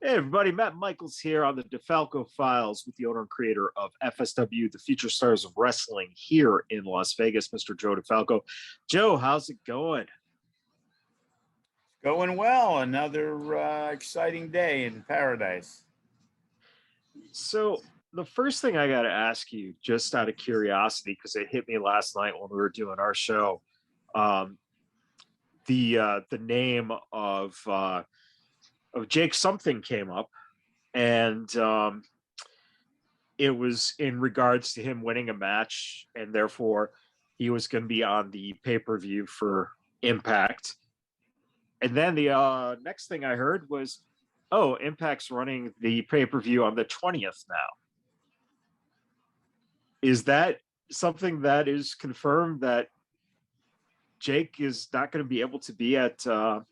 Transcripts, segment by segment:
Hey everybody, Matt Michaels here on the DeFalco Files with the owner and creator of FSW, the Future Stars of Wrestling here in Las Vegas, Mr. Joe DeFalco. Joe, how's it going? Going well. Another exciting day in paradise. So the first thing I got to ask you, just out of curiosity, because it hit me last night when we were doing our show, um, the name of Jake something came up, and it was in regards to him winning a match, and therefore he was going to be on the pay per view for Impact. And then the next thing I heard was, oh, Impact's running the pay per view on the 20th now. Is that something that is confirmed that Jake is not going to be able to be at the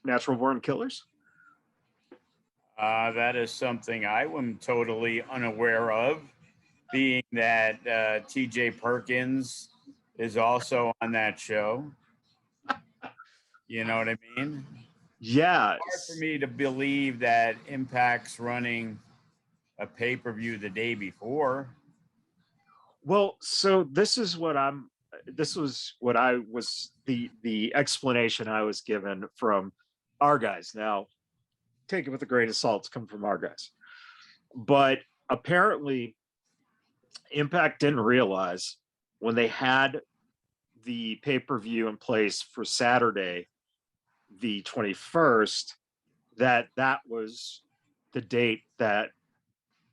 Natural Born Killers? That is something I am totally unaware of, being that TJ Perkins is also on that show. You know what I mean? Yeah. Hard for me to believe that Impact's running a pay-per-view the day before. Well, so this was what I was the explanation I was given from our guys. Now, take it with a grain of salt, it's come from our guys. But apparently Impact didn't realize when they had the pay-per-view in place for Saturday, the 21st, that was the date that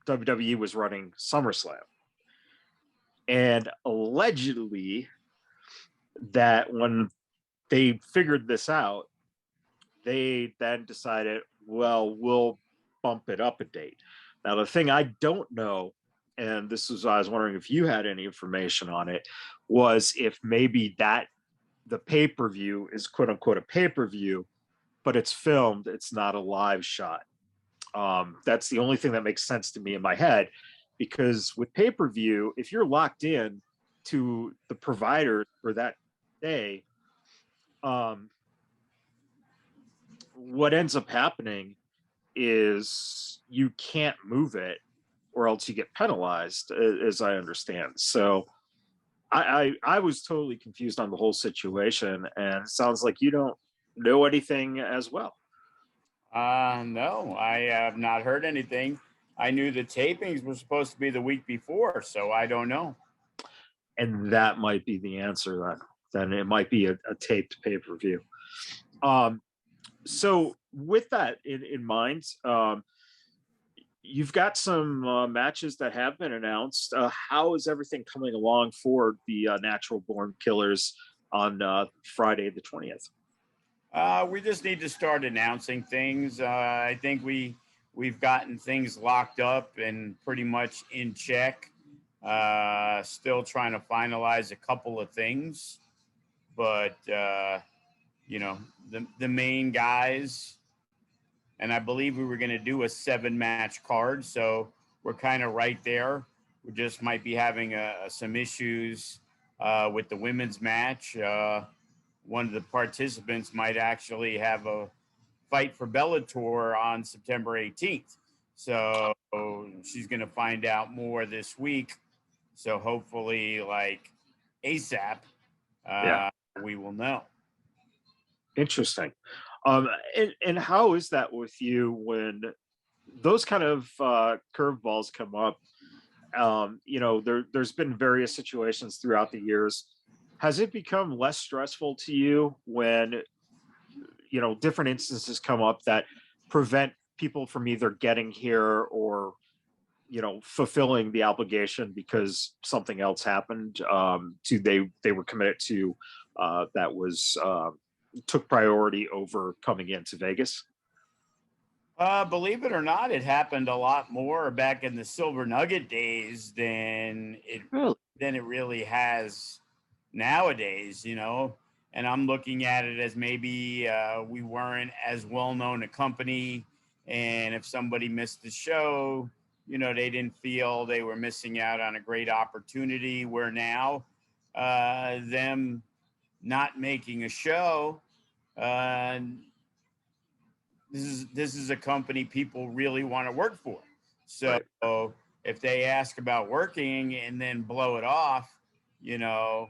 WWE was running SummerSlam. And allegedly, that when they figured this out, they then decided, well, we'll bump it up a date. Now, the thing I don't know, and this is, I was wondering if you had any information on it, was if maybe that the pay per view is quote unquote a pay per view, but it's filmed, it's not a live shot. That's the only thing that makes sense to me in my head, because with pay per view, if you're locked in to the provider for that day, um, what ends up happening is you can't move it or else you get penalized, as I understand. So I was totally confused on the whole situation, and it sounds like you don't know anything as well. No, I have not heard anything. I knew the tapings were supposed to be the week before, so I don't know. And that might be the answer. Then it might be a taped pay per view. Um, so with that in mind, you've got some matches that have been announced. How is everything coming along for the Natural Born Killers on Friday the 20th? We just need to start announcing things. I think we've gotten things locked up and pretty much in check. Still trying to finalize a couple of things, but the main guys. And I believe we were going to do a 7-match card, so we're kind of right there. We just might be having some issues with the women's match. One of the participants might actually have a fight for Bellator on September 18th. So she's going to find out more this week. So hopefully, like ASAP, Yeah, we will know. interesting. And how is that with you when those kind of curveballs come up? There's been various situations throughout the years. Has it become less stressful to you when different instances come up that prevent people from either getting here or fulfilling the obligation because something else happened to they were committed to that was took priority over coming into Vegas? Believe it or not, it happened a lot more back in the Silver Nugget days Really? than it really has nowadays. And I'm looking at it as maybe we weren't as well known a company, and if somebody missed the show, they didn't feel they were missing out on a great opportunity. Where now, them not making a show. this is a company people really want to work for. So Right. if they ask about working and then blow it off, you know,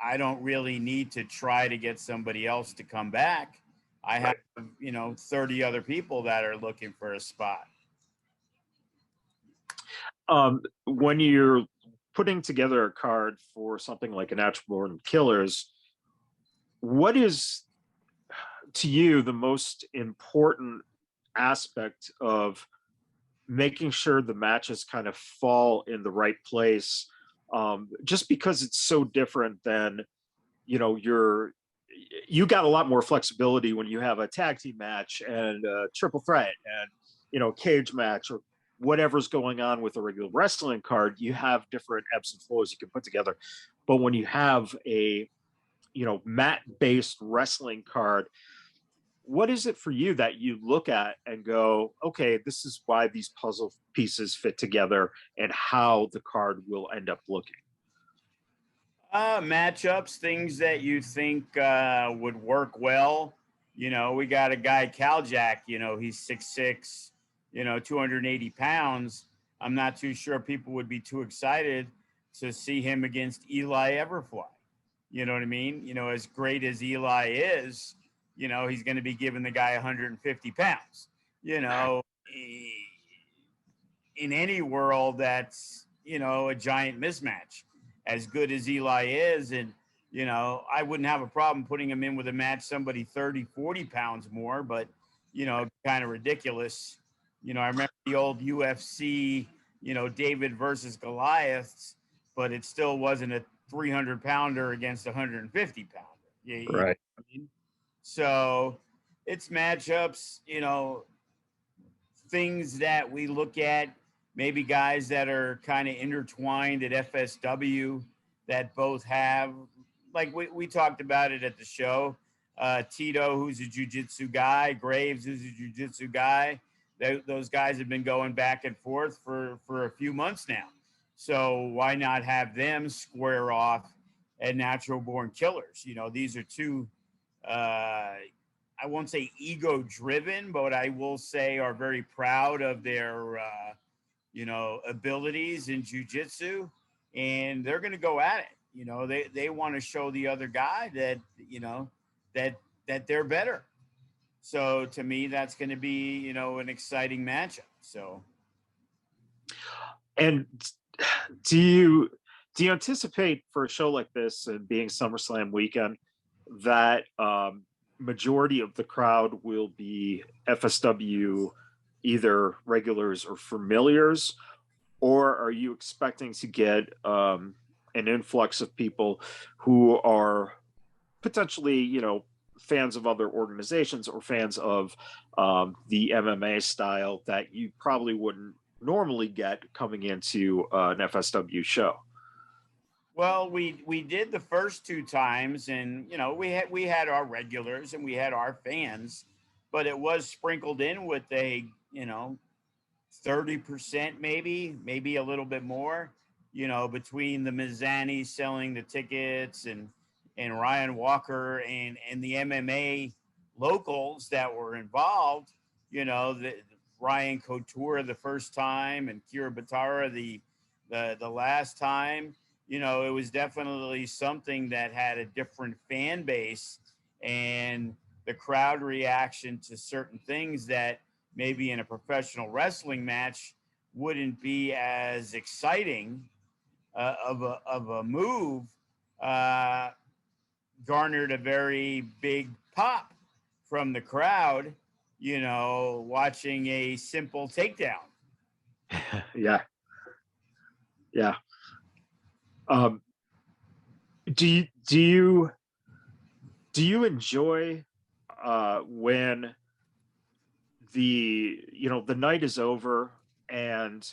I don't really need to try to get somebody else to come back. I have, Right. 30 other people that are looking for a spot. When you're putting together a card for something like a Natural Born Killers, what is to you the most important aspect of making sure the matches kind of fall in the right place? Just because it's so different than, you got a lot more flexibility when you have a tag team match and a triple threat and, cage match or whatever's going on with a regular wrestling card. You have different ebbs and flows you can put together. But when you have a, mat based wrestling card, what is it for you that you look at and go, okay, this is why these puzzle pieces fit together and how the card will end up looking? Matchups, things that you think would work well. We got a guy, Caljack, he's 6'6", 280 pounds. I'm not too sure people would be too excited to see him against Eli Everfly. You know what I mean? As great as Eli is, he's going to be giving the guy 150 pounds. You know, in any world, that's, a giant mismatch. As good as Eli is, and, I wouldn't have a problem putting him in with a match somebody 30, 40 pounds more, but, kind of ridiculous. I remember the old UFC, David versus Goliaths, but it still wasn't a 300 pounder against a 150 pounder. You know Right. what I mean? So it's matchups, things that we look at, maybe guys that are kind of intertwined at FSW that both have, like we talked about it at the show. Tito, who's a jiu-jitsu guy, Graves, who's a jiu-jitsu guy. Those guys have been going back and forth for a few months now. So why not have them square off at Natural Born Killers? These are two I won't say ego driven, but I will say are very proud of their, abilities in jujitsu, and they're going to go at it. They want to show the other guy that, that, that they're better. So to me, that's going to be, an exciting matchup. So And do you do you anticipate for a show like this and being SummerSlam weekend that majority of the crowd will be FSW either regulars or familiars, or are you expecting to get an influx of people who are potentially, fans of other organizations or fans of the MMA style that you probably wouldn't normally get coming into an FSW show? well, we did the first two times, and we had our regulars and we had our fans, but it was sprinkled in with a 30%, maybe a little bit more, between the Mizani selling the tickets and Ryan Walker and the MMA locals that were involved. The Ryan Couture the first time and Kira Batara the last time. It was definitely something that had a different fan base, and the crowd reaction to certain things that maybe in a professional wrestling match wouldn't be as exciting of a move, uh, garnered a very big pop from the crowd, watching a simple takedown. Yeah, yeah. Um, do you enjoy when the night is over and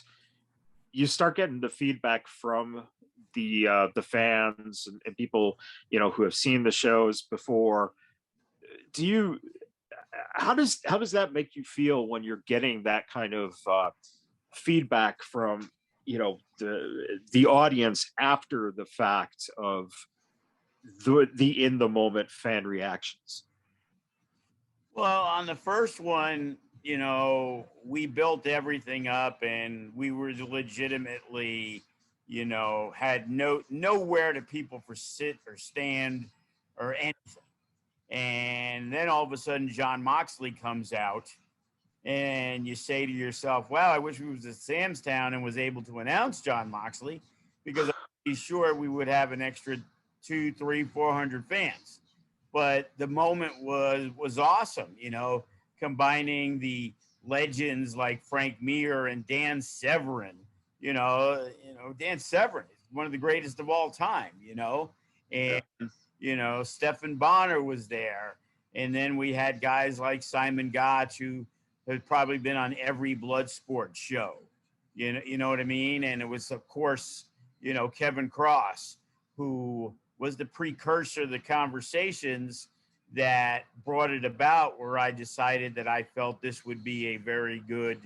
you start getting the feedback from the fans and people who have seen the shows before? Do you how does that make you feel when you're getting that kind of feedback from the audience after the fact of the in the moment fan reactions? Well, on the first one, we built everything up and we were legitimately, had nowhere to people for sit or stand or anything. And then all of a sudden John Moxley comes out and you say to yourself, wow, I wish we was at Sam's Town and was able to announce John Moxley because I'm pretty sure we would have an extra two, three, 400 fans. But the moment was awesome, combining the legends like Frank Mir and Dan Severn. Dan Severn is one of the greatest of all time, Yeah. and Stephen Bonner was there. And then we had guys like Simon Gotch, who had probably been on every blood sport show. You know what I mean? And it was, of course, Kevin Cross, who was the precursor of the conversations that brought it about, where I decided that I felt this would be a very good,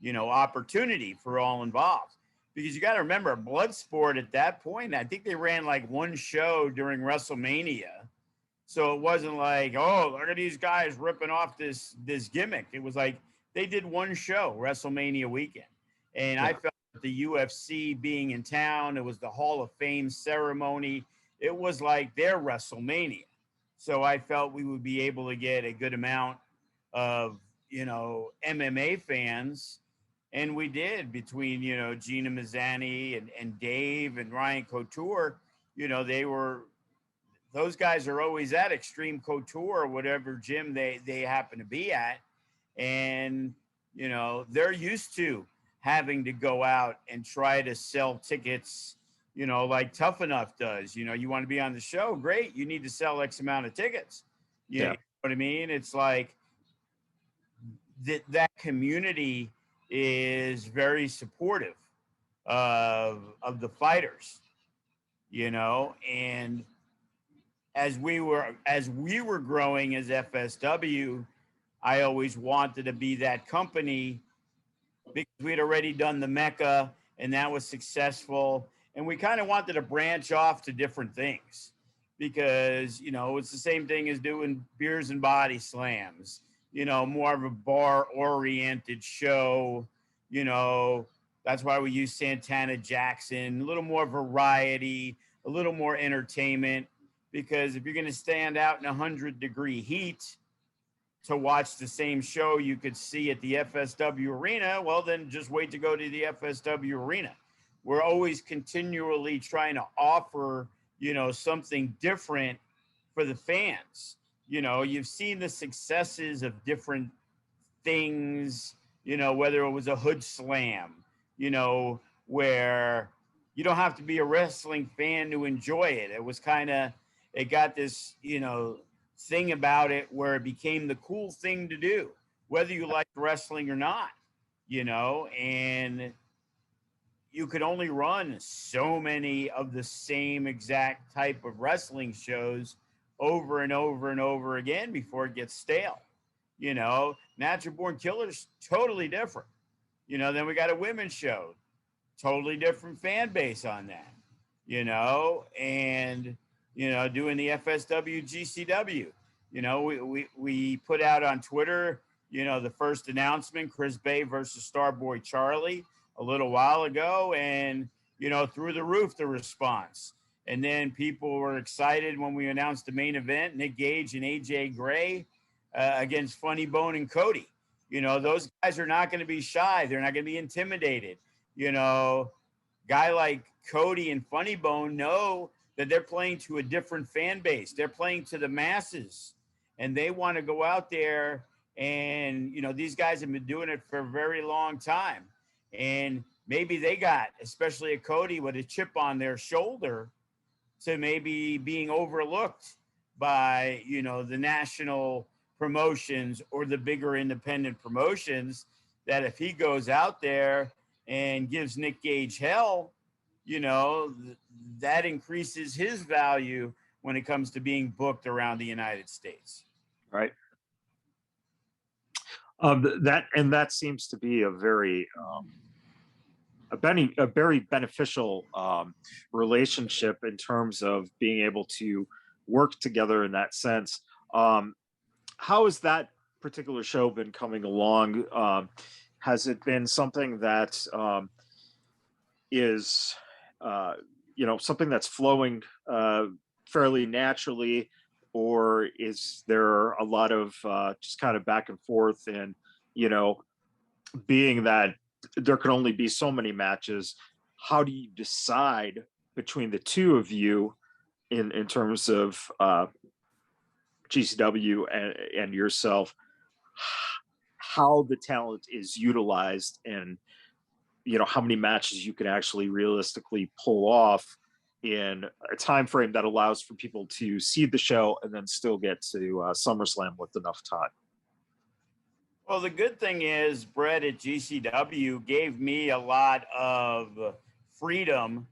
opportunity for all involved. Because you got to remember, Bloodsport at that point, I think they ran like one show during WrestleMania. So it wasn't like, oh, look at these guys ripping off this gimmick. It was like they did one show, WrestleMania weekend. And I Yeah. felt that the UFC being in town, it was the Hall of Fame ceremony. It was like their WrestleMania. So I felt we would be able to get a good amount of, MMA fans. And we did, between, Gina Mazzani and Dave and Ryan Couture. Those guys are always at Extreme Couture or whatever gym they happen to be at. And, they're used to having to go out and try to sell tickets, like Tough Enough does. You want to be on the show? Great. You need to sell X amount of tickets. You know Yeah. what I mean? It's like that community is very supportive of the fighters, and as we were growing as FSW, I always wanted to be that company because we had already done the Mecca and that was successful. And we kind of wanted to branch off to different things because, it's the same thing as doing beers and body slams, more of a bar oriented show. You know, that's why we use Santana Jackson, a little more variety, a little more entertainment. Because if you're going to stand out in 100-degree heat, to watch the same show you could see at the FSW arena, well, then just wait to go to the FSW arena. We're always continually trying to offer, something different for the fans. You've seen the successes of different things, whether it was a hood slam, where you don't have to be a wrestling fan to enjoy it. It got this, thing about it where it became the cool thing to do, whether you like wrestling or not, and you could only run so many of the same exact type of wrestling shows over and over and over again before it gets stale. Natural Born Killers, totally different. Then we got a women's show, totally different fan base on that, and, doing the FSW GCW. We put out on Twitter, the first announcement, Chris Bay versus Starboy Charlie, a little while ago, and, through the roof, the response. And then people were excited when we announced the main event, Nick Gage and AJ Gray against Funny Bone and Cody. Those guys are not going to be shy. They're not going to be intimidated. Guy like Cody and Funny Bone know that they're playing to a different fan base. They're playing to the masses, and they want to go out there. And, these guys have been doing it for a very long time. And maybe they got, especially a Cody, with a chip on their shoulder to maybe being overlooked by, the national promotions or the bigger independent promotions, that if he goes out there and gives Nick Gage hell, that increases his value when it comes to being booked around the United States. Right. That seems to be a very a very beneficial relationship in terms of being able to work together in that sense. How is that particular show been coming along? Has it been something that is, uh, something that's flowing fairly naturally, or is there a lot of just kind of back and forth? And you know, being that there can only be so many matches, how do you decide between the two of you in terms of GCW and yourself, how the talent is utilized, and how many matches you can actually realistically pull off in a time frame that allows for people to see the show and then still get to SummerSlam with enough time? Well, the good thing is Brett at GCW gave me a lot of freedom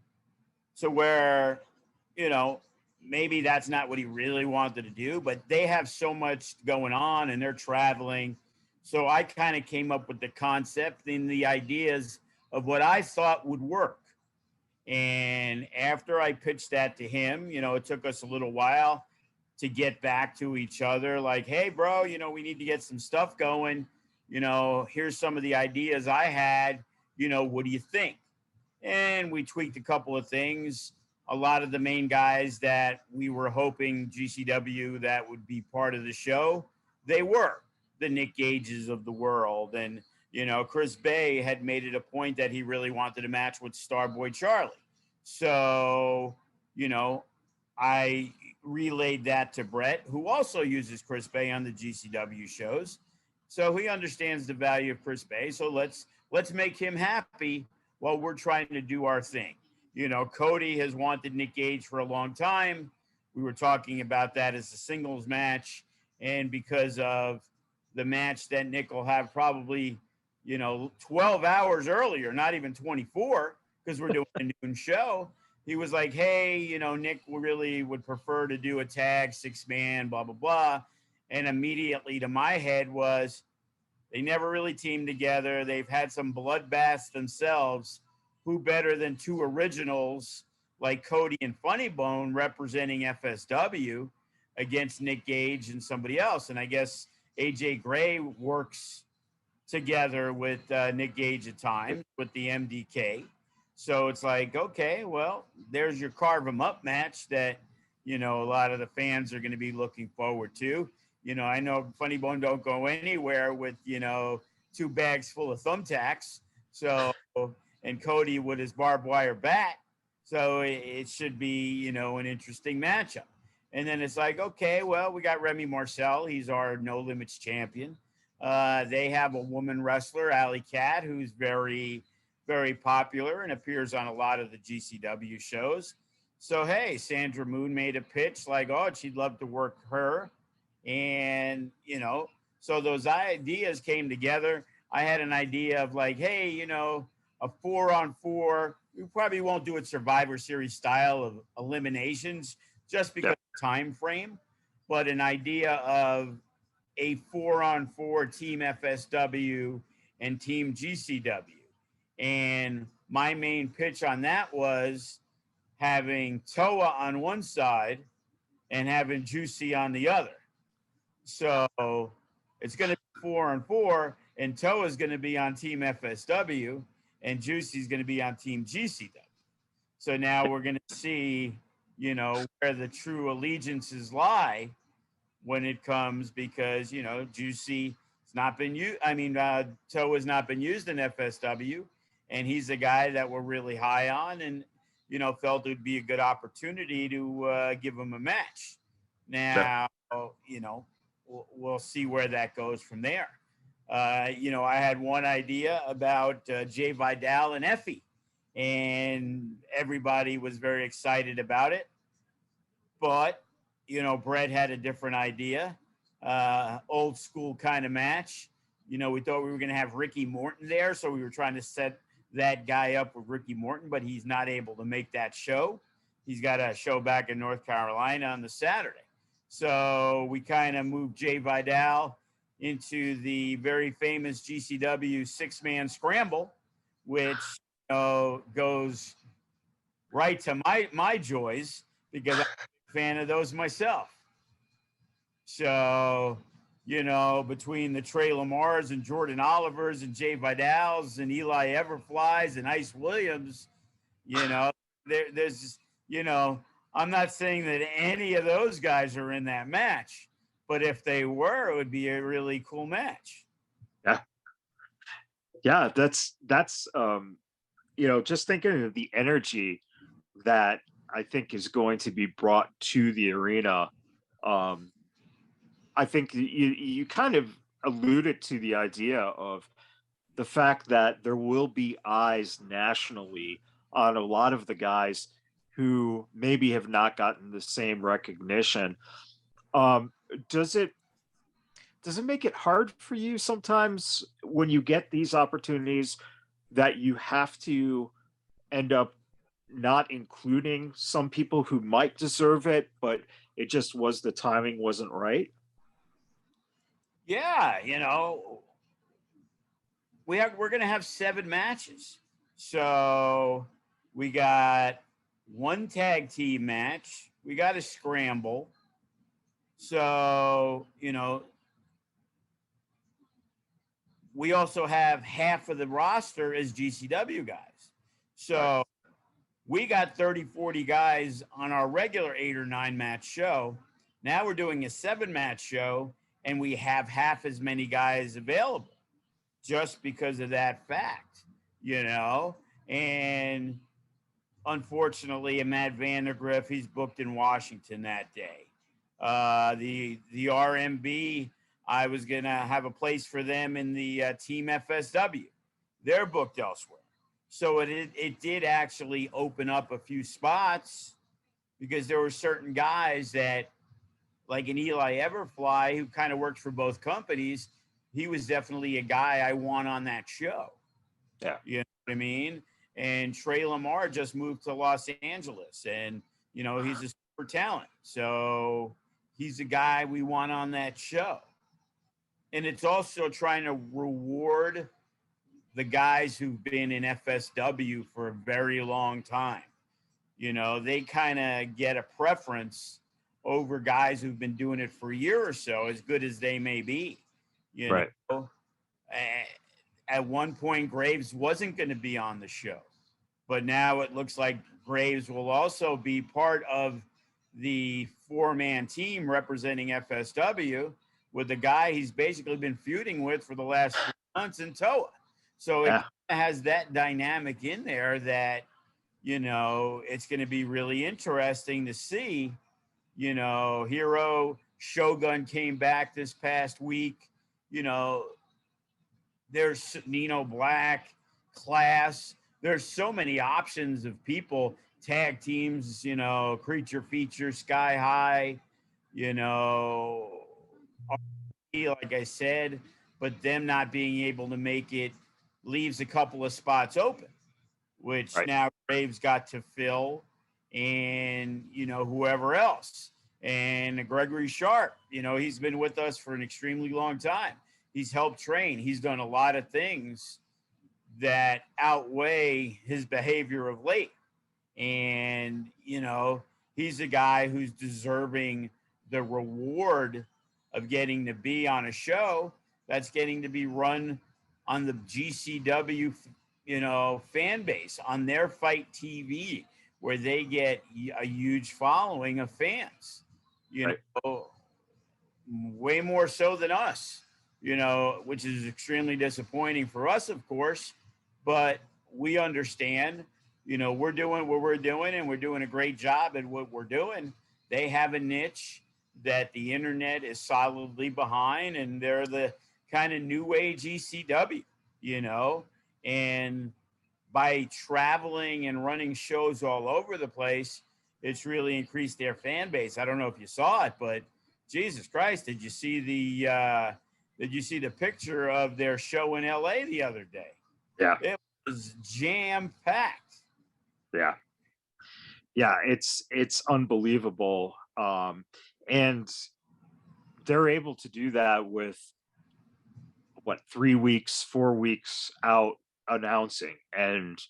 to where, you know, maybe that's not what he really wanted to do, but they have so much going on and they're traveling. So I kind of came up with the concept and the ideas of what I thought would work. And after I pitched that to him, it took us a little while to get back to each other. Like, hey, bro, we need to get some stuff going. Here's some of the ideas I had. What do you think? And we tweaked a couple of things. A lot of the main guys that we were hoping GCW that would be part of the show, they were the Nick Gages of the world. And, Chris Bay had made it a point that he really wanted a match with Starboy Charlie. So, I relayed that to Brett, who also uses Chris Bay on the GCW shows. So he understands the value of Chris Bay. So let's make him happy while we're trying to do our thing. Cody has wanted Nick Gage for a long time. We were talking about that as a singles match. And because of the match that Nick will have probably, 12 hours earlier, not even 24, because we're doing a noon show, he was like, hey, Nick really would prefer to do a tag 6-man, blah, blah, blah. And immediately to my head was, they never really teamed together. They've had some bloodbaths themselves. Who better than two originals like Cody and Funny Bone representing FSW against Nick Gage and somebody else? And I guess AJ Gray works together with Nick Gage at times with the MDK. So it's like, okay, well, there's your carve 'em up match that, a lot of the fans are going to be looking forward to. I know Funny Bone don't go anywhere with, 2 bags full of thumbtacks. So, and Cody with his barbed wire bat. So it should be, an interesting matchup. And then it's like, okay, well, we got Remy Marcel. He's our No Limits champion. They have a woman wrestler, Alley Cat, who's very, very popular and appears on a lot of the GCW shows. So, hey, Sandra Moon made a pitch like, oh, she'd love to work her. And, so those ideas came together. I had an idea of like, hey, a 4-on-4. We probably won't do it Survivor Series style of eliminations just because of time frame, but an idea of a 4-on-4 team FSW and team GCW. And my main pitch on that was having Toa on one side and having Juicy on the other. So it's going to be 4-on-4, and Toa is going to be on team FSW, and Juicy's going to be on team GCW. So now we're going to see, where the true allegiances lie when it comes, because, Juicy has not been used. Toa has not been used in FSW, and he's a guy that we're really high on and, felt it would be a good opportunity to give him a match. Now, we'll see where that goes from there. I had one idea about Jay Vidal and Effie, and everybody was very excited about it. But, Brett had a different idea, old school kind of match. We thought we were going to have Ricky Morton there, so we were trying to set that guy up with Ricky Morton, but he's not able to make that show. He's got a show back in North Carolina on the Saturday. So we kind of moved Jay Vidal into the very famous GCW 6-man scramble, which goes right to my joys because I'm a fan of those myself. So between the Trey Lamars and Jordan Olivers and Jay Vidals and Eli Everflies and Ice Williams, there's just, I'm not saying that any of those guys are in that match, but if they were, it would be a really cool match. Yeah. Yeah. That's, just thinking of the energy that I think is going to be brought to the arena. Um, I think you kind of alluded to the idea of the fact that there will be eyes nationally on a lot of the guys who maybe have not gotten the same recognition. Um, does it make it hard for you sometimes when you get these opportunities that you have to end up not including some people who might deserve it, but it just was the timing wasn't right? Yeah, we're gonna have 7 matches. So we got one tag team match, we got a scramble. So, we also have half of the roster as GCW guys. So Right. we got 30, 40 guys on our regular 8 or 9 match show. Now we're doing a 7 match show and we have half as many guys available just because of that fact, And unfortunately, Matt Vandergriff, he's booked in Washington that day. The RMB, I was gonna have a place for them in the Team FSW. They're booked elsewhere, so it did actually open up a few spots because there were certain guys that, like an Eli Everfly, who kind of works for both companies. He was definitely a guy I want on that show. Yeah. You know what I mean? And Trey Lamar just moved to Los Angeles, and he's a super talent. So he's a guy we want on that show. And it's also trying to reward the guys who've been in FSW for a very long time. They kind of get a preference over guys who've been doing it for a year or so, as good as they may be. Right. At one point, Graves wasn't going to be on the show, but now it looks like Graves will also be part of the 4-man team representing FSW with the guy he's basically been feuding with for the last 3 months in Toa. So it has that dynamic in there that, it's going to be really interesting to see. Hero Shogun came back this past week. There's Nino Black, Class. There's so many options of people, tag teams, Creature Feature, Sky High, like I said, but them not being able to make it leaves a couple of spots open, which now Graves got to fill, and whoever else. And Gregory Sharp, he's been with us for an extremely long time. He's helped train. He's done a lot of things that outweigh his behavior of late. And, he's a guy who's deserving the reward of getting to be on a show that's getting to be run on the GCW, fan base, on their Fight TV, where they get a huge following of fans, way more so than us, which is extremely disappointing for us, of course, but we understand, we're doing what we're doing and we're doing a great job at what we're doing. They have a niche that the internet is solidly behind, and they're the kind of new age ECW, and by traveling and running shows all over the place, it's really increased their fan base. I don't know if you saw it, but Jesus Christ, did you see the picture of their show in LA the other day? Yeah. It was jam packed. Yeah. Yeah, it's unbelievable. And they're able to do that with 3 weeks, 4 weeks out announcing, and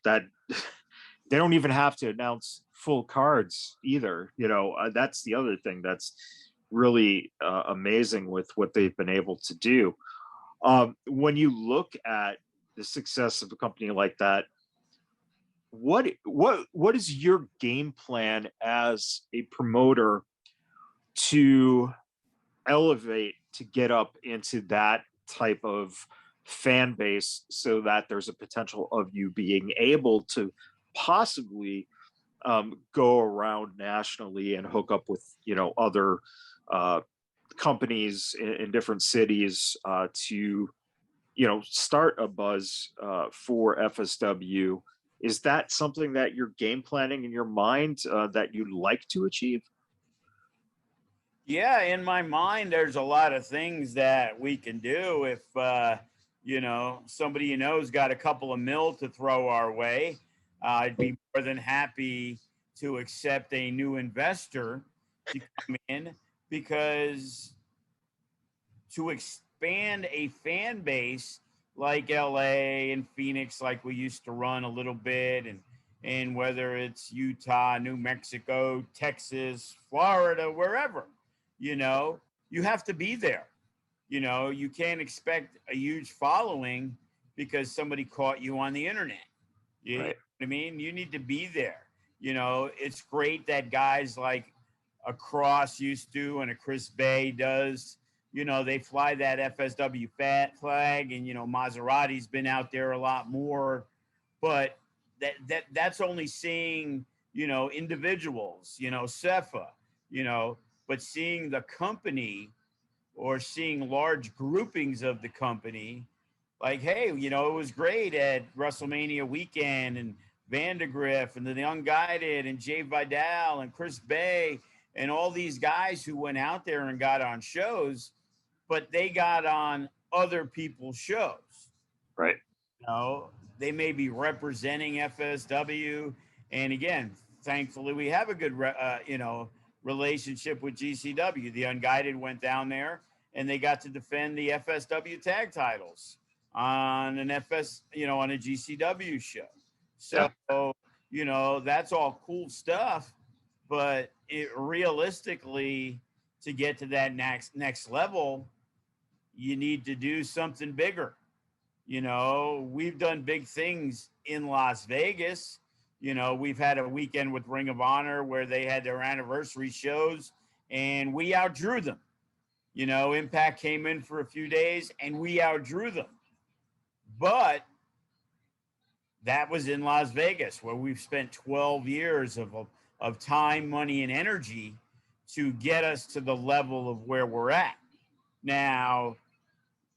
that they don't even have to announce full cards either. That's the other thing that's really amazing with what they've been able to do. When you look at the success of a company like that, what is your game plan as a promoter to elevate to get up into that type of fan base so that there's a potential of you being able to possibly go around nationally and hook up with other uh, companies in different cities to start a buzz for FSW? Is that something that you're game planning in your mind that you'd like to achieve? Yeah, in my mind, there's a lot of things that we can do if somebody has got a couple of mil to throw our way. I'd be more than happy to accept a new investor to come in, because to expand a fan base like LA and Phoenix, like we used to run a little bit, and whether it's Utah, New Mexico, Texas, Florida, wherever, you have to be there. You can't expect a huge following because somebody caught you on the internet. You know Right. what I mean? You need to be there. It's great that guys like a Cross used to and a Chris Bay does. They fly that FSW fat flag, and Maserati's been out there a lot more, but that's only seeing individuals, Cepha, but seeing the company or seeing large groupings of the company, like, hey, it was great at WrestleMania weekend, and Vandegrift and the Unguided and Jay Vidal and Chris Bay and all these guys who went out there and got on shows, but they got on other people's shows. Right. They may be representing FSW, and again, thankfully, we have a good relationship with GCW. The Unguided went down there and they got to defend the FSW tag titles on an on a GCW show. So, that's all cool stuff, but realistically, to get to that next level, you need to do something bigger. We've done big things in Las Vegas. We've had a weekend with Ring of Honor where they had their anniversary shows and we outdrew them. Impact came in for a few days and we outdrew them. But that was in Las Vegas, where we've spent 12 years of time, money, and energy to get us to the level of where we're at. Now,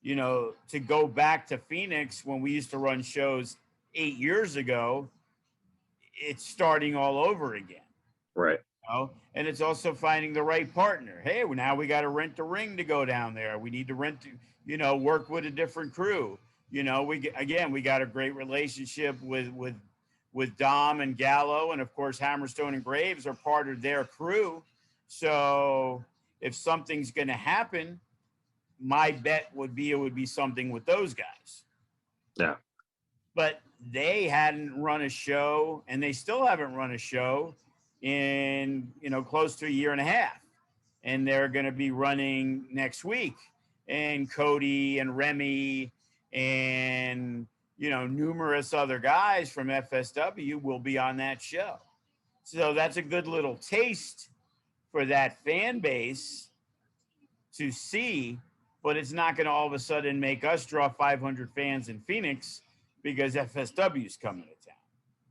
to go back to Phoenix when we used to run shows 8 years ago, it's starting all over again. Right. And it's also finding the right partner. Hey, well, now we got to rent a ring to go down there. We need to work with a different crew. We got a great relationship with Dom and Gallo, and of course Hammerstone and Graves are part of their crew. So if something's going to happen, my bet would be it would be something with those guys. Yeah. But they hadn't run a show, and they still haven't run a show in close to a year and a half, and they're going to be running next week. And Cody and Remy and numerous other guys from FSW will be on that show. So that's a good little taste for that fan base to see, but it's not going to all of a sudden make us draw 500 fans in Phoenix because FSW is coming to town.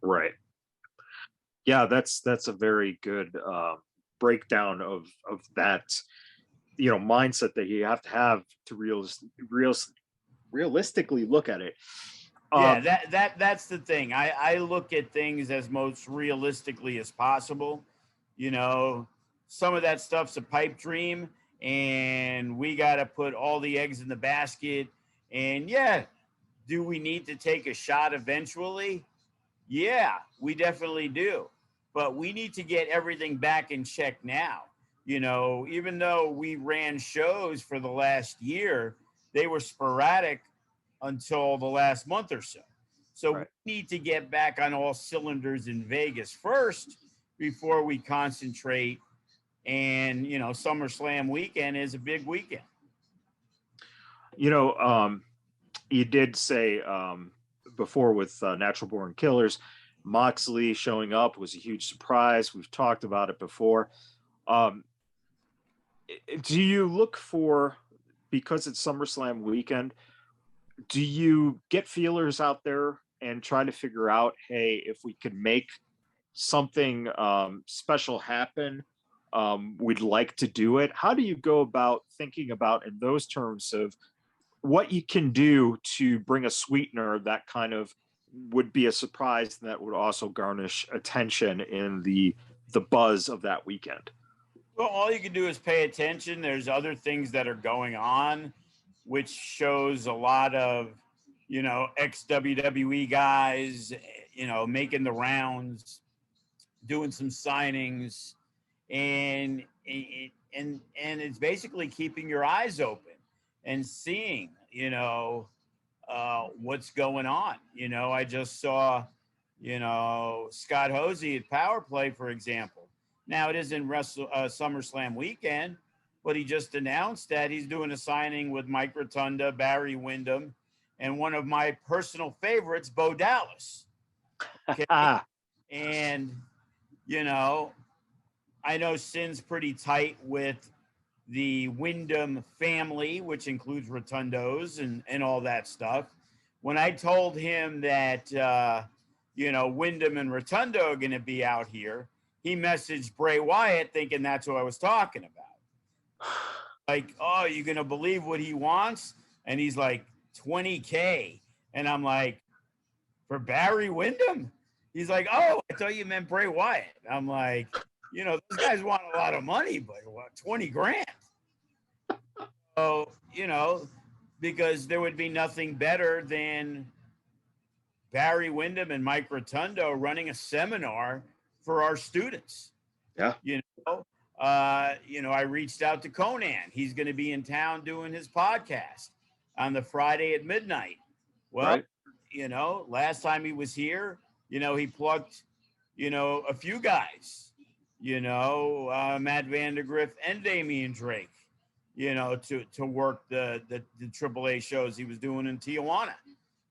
Right. Yeah, that's a very good breakdown of that mindset that you have to realistically look at it. That's the thing. I look at things as most realistically as possible. Some of that stuff's a pipe dream, and we got to put all the eggs in the basket. And do we need to take a shot eventually? Yeah, we definitely do. But we need to get everything back in check now. Even though we ran shows for the last year, they were sporadic until the last month or so. So Right. We need to get back on all cylinders in Vegas first before we concentrate And, SummerSlam weekend is a big weekend. You did say before with Natural Born Killers, Moxley showing up was a huge surprise. We've talked about it before. Do you look for, because it's SummerSlam weekend, do you get feelers out there and try to figure out, hey, if we could make something special happen, we'd like to do it? How do you go about thinking about in those terms of what you can do to bring a sweetener that kind of would be a surprise that would also garnish attention in the buzz of that weekend? Well, all you can do is pay attention. There's other things that are going on, which shows a lot of, ex-WWE guys, making the rounds, doing some signings, and it's basically keeping your eyes open and seeing, what's going on. I just saw, Scott Hosey at Power Play, for example. Now, it isn't SummerSlam weekend, but he just announced that he's doing a signing with Mike Rotunda, Barry Windham, and one of my personal favorites, Bo Dallas. Okay? And, I know Sin's pretty tight with the Wyndham family, which includes Rotundos and all that stuff. When I told him that, Wyndham and Rotundo are going to be out here, he messaged Bray Wyatt thinking that's what I was talking about. Like, oh, you going to believe what he wants? And he's like, $20K. And I'm like, for Barry Windham? He's like, oh, I thought you meant Bray Wyatt. I'm like, those guys want a lot of money, but what, 20 grand? So, because there would be nothing better than Barry Windham and Mike Rotundo running a seminar for our students. Yeah. I reached out to Conan. He's going to be in town doing his podcast on the Friday at midnight. Well, right. Last time he was here, he plugged, a few guys, Matt Vandergriff and Damian Drake, to work the AAA shows he was doing in Tijuana.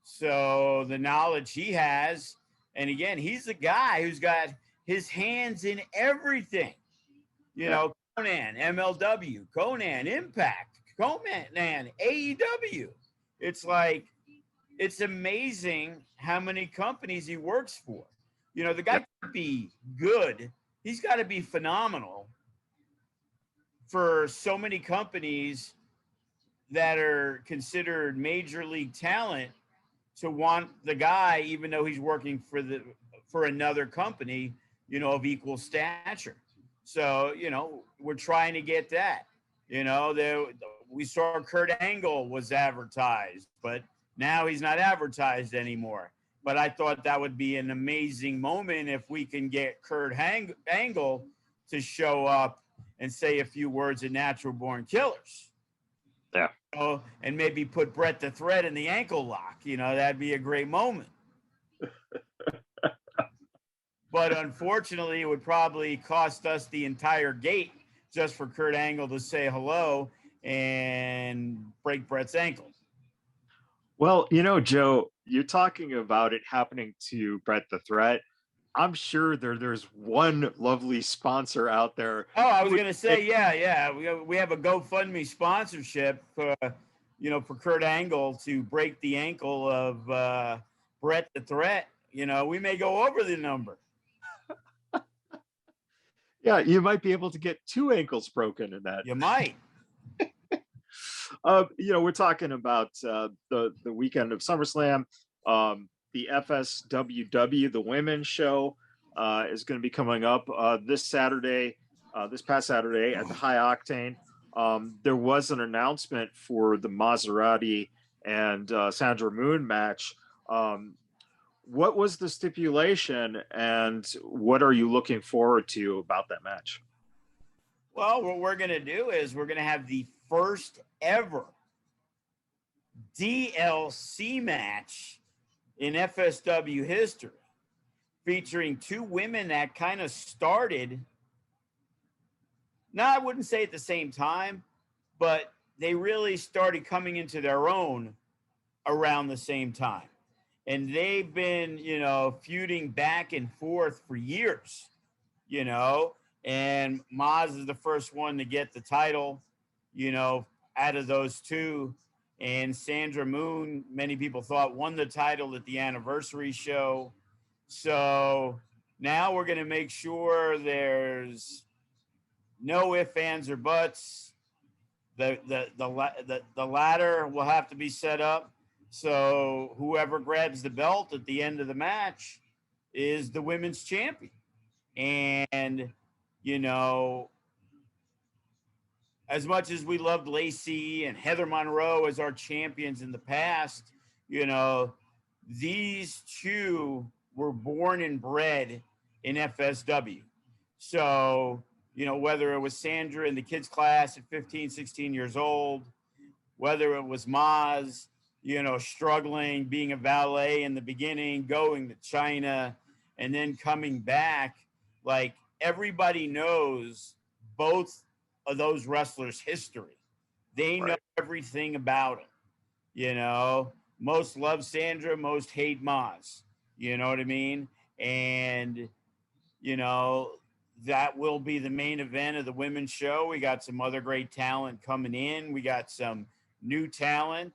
So the knowledge he has, and again, he's the guy who's got his hands in everything. Conan, MLW, Conan, Impact, Conan, AEW. It's amazing how many companies he works for. The guy can't be good. He's got to be phenomenal for so many companies that are considered major league talent to want the guy, even though he's working for another company, of equal stature. So, we're trying to get that. We saw Kurt Angle was advertised, but now he's not advertised anymore. But I thought that would be an amazing moment if we can get Kurt Angle to show up and say a few words at Natural Born Killers. Yeah. And maybe put Brett the Thread in the ankle lock. That'd be a great moment. But unfortunately, it would probably cost us the entire gate just for Kurt Angle to say hello and break Brett's ankle. Well, Joe, you're talking about it happening to Brett the Threat. I'm sure there's one lovely sponsor out there. Oh, I was going to say, yeah. We have a GoFundMe sponsorship for Kurt Angle to break the ankle of Brett the Threat. We may go over the number. Yeah, you might be able to get 2 ankles broken in that. You might. We're talking about the weekend of SummerSlam. The FSWW, the women's show, is going to be coming up this past Saturday at the High Octane. There was an announcement for the Maserati and Sandra Moon match. What was the stipulation, and what are you looking forward to about that match? Well, what we're going to do is we're going to have the first ever DLC match in FSW history, featuring 2 women that kind of started No, I wouldn't say at the same time, but they really started coming into their own around the same time. And they've been, feuding back and forth for years, you know. And Maz is the first one to get the title, you know, out of those two. And Sandra Moon, many people thought won the title at the anniversary show. So now we're going to make sure there's no ifs, ands, or buts. The ladder will have to be set up. So whoever grabs the belt at the end of the match is the women's champion. And, you know, as much as we loved Lacey and Heather Monroe as our champions in the past, you know, these two were born and bred in FSW. So, you know, whether it was Sandra in the kids class at 15, 16 years old, whether it was Maz, you know, struggling, being a valet in the beginning, going to China, and then coming back, like everybody knows both of those wrestlers' history. They know everything about them. You know, most love Sandra, most hate Maz. You know what I mean? And, you know, that will be the main event of the women's show. We got some other great talent coming in. We got some new talent,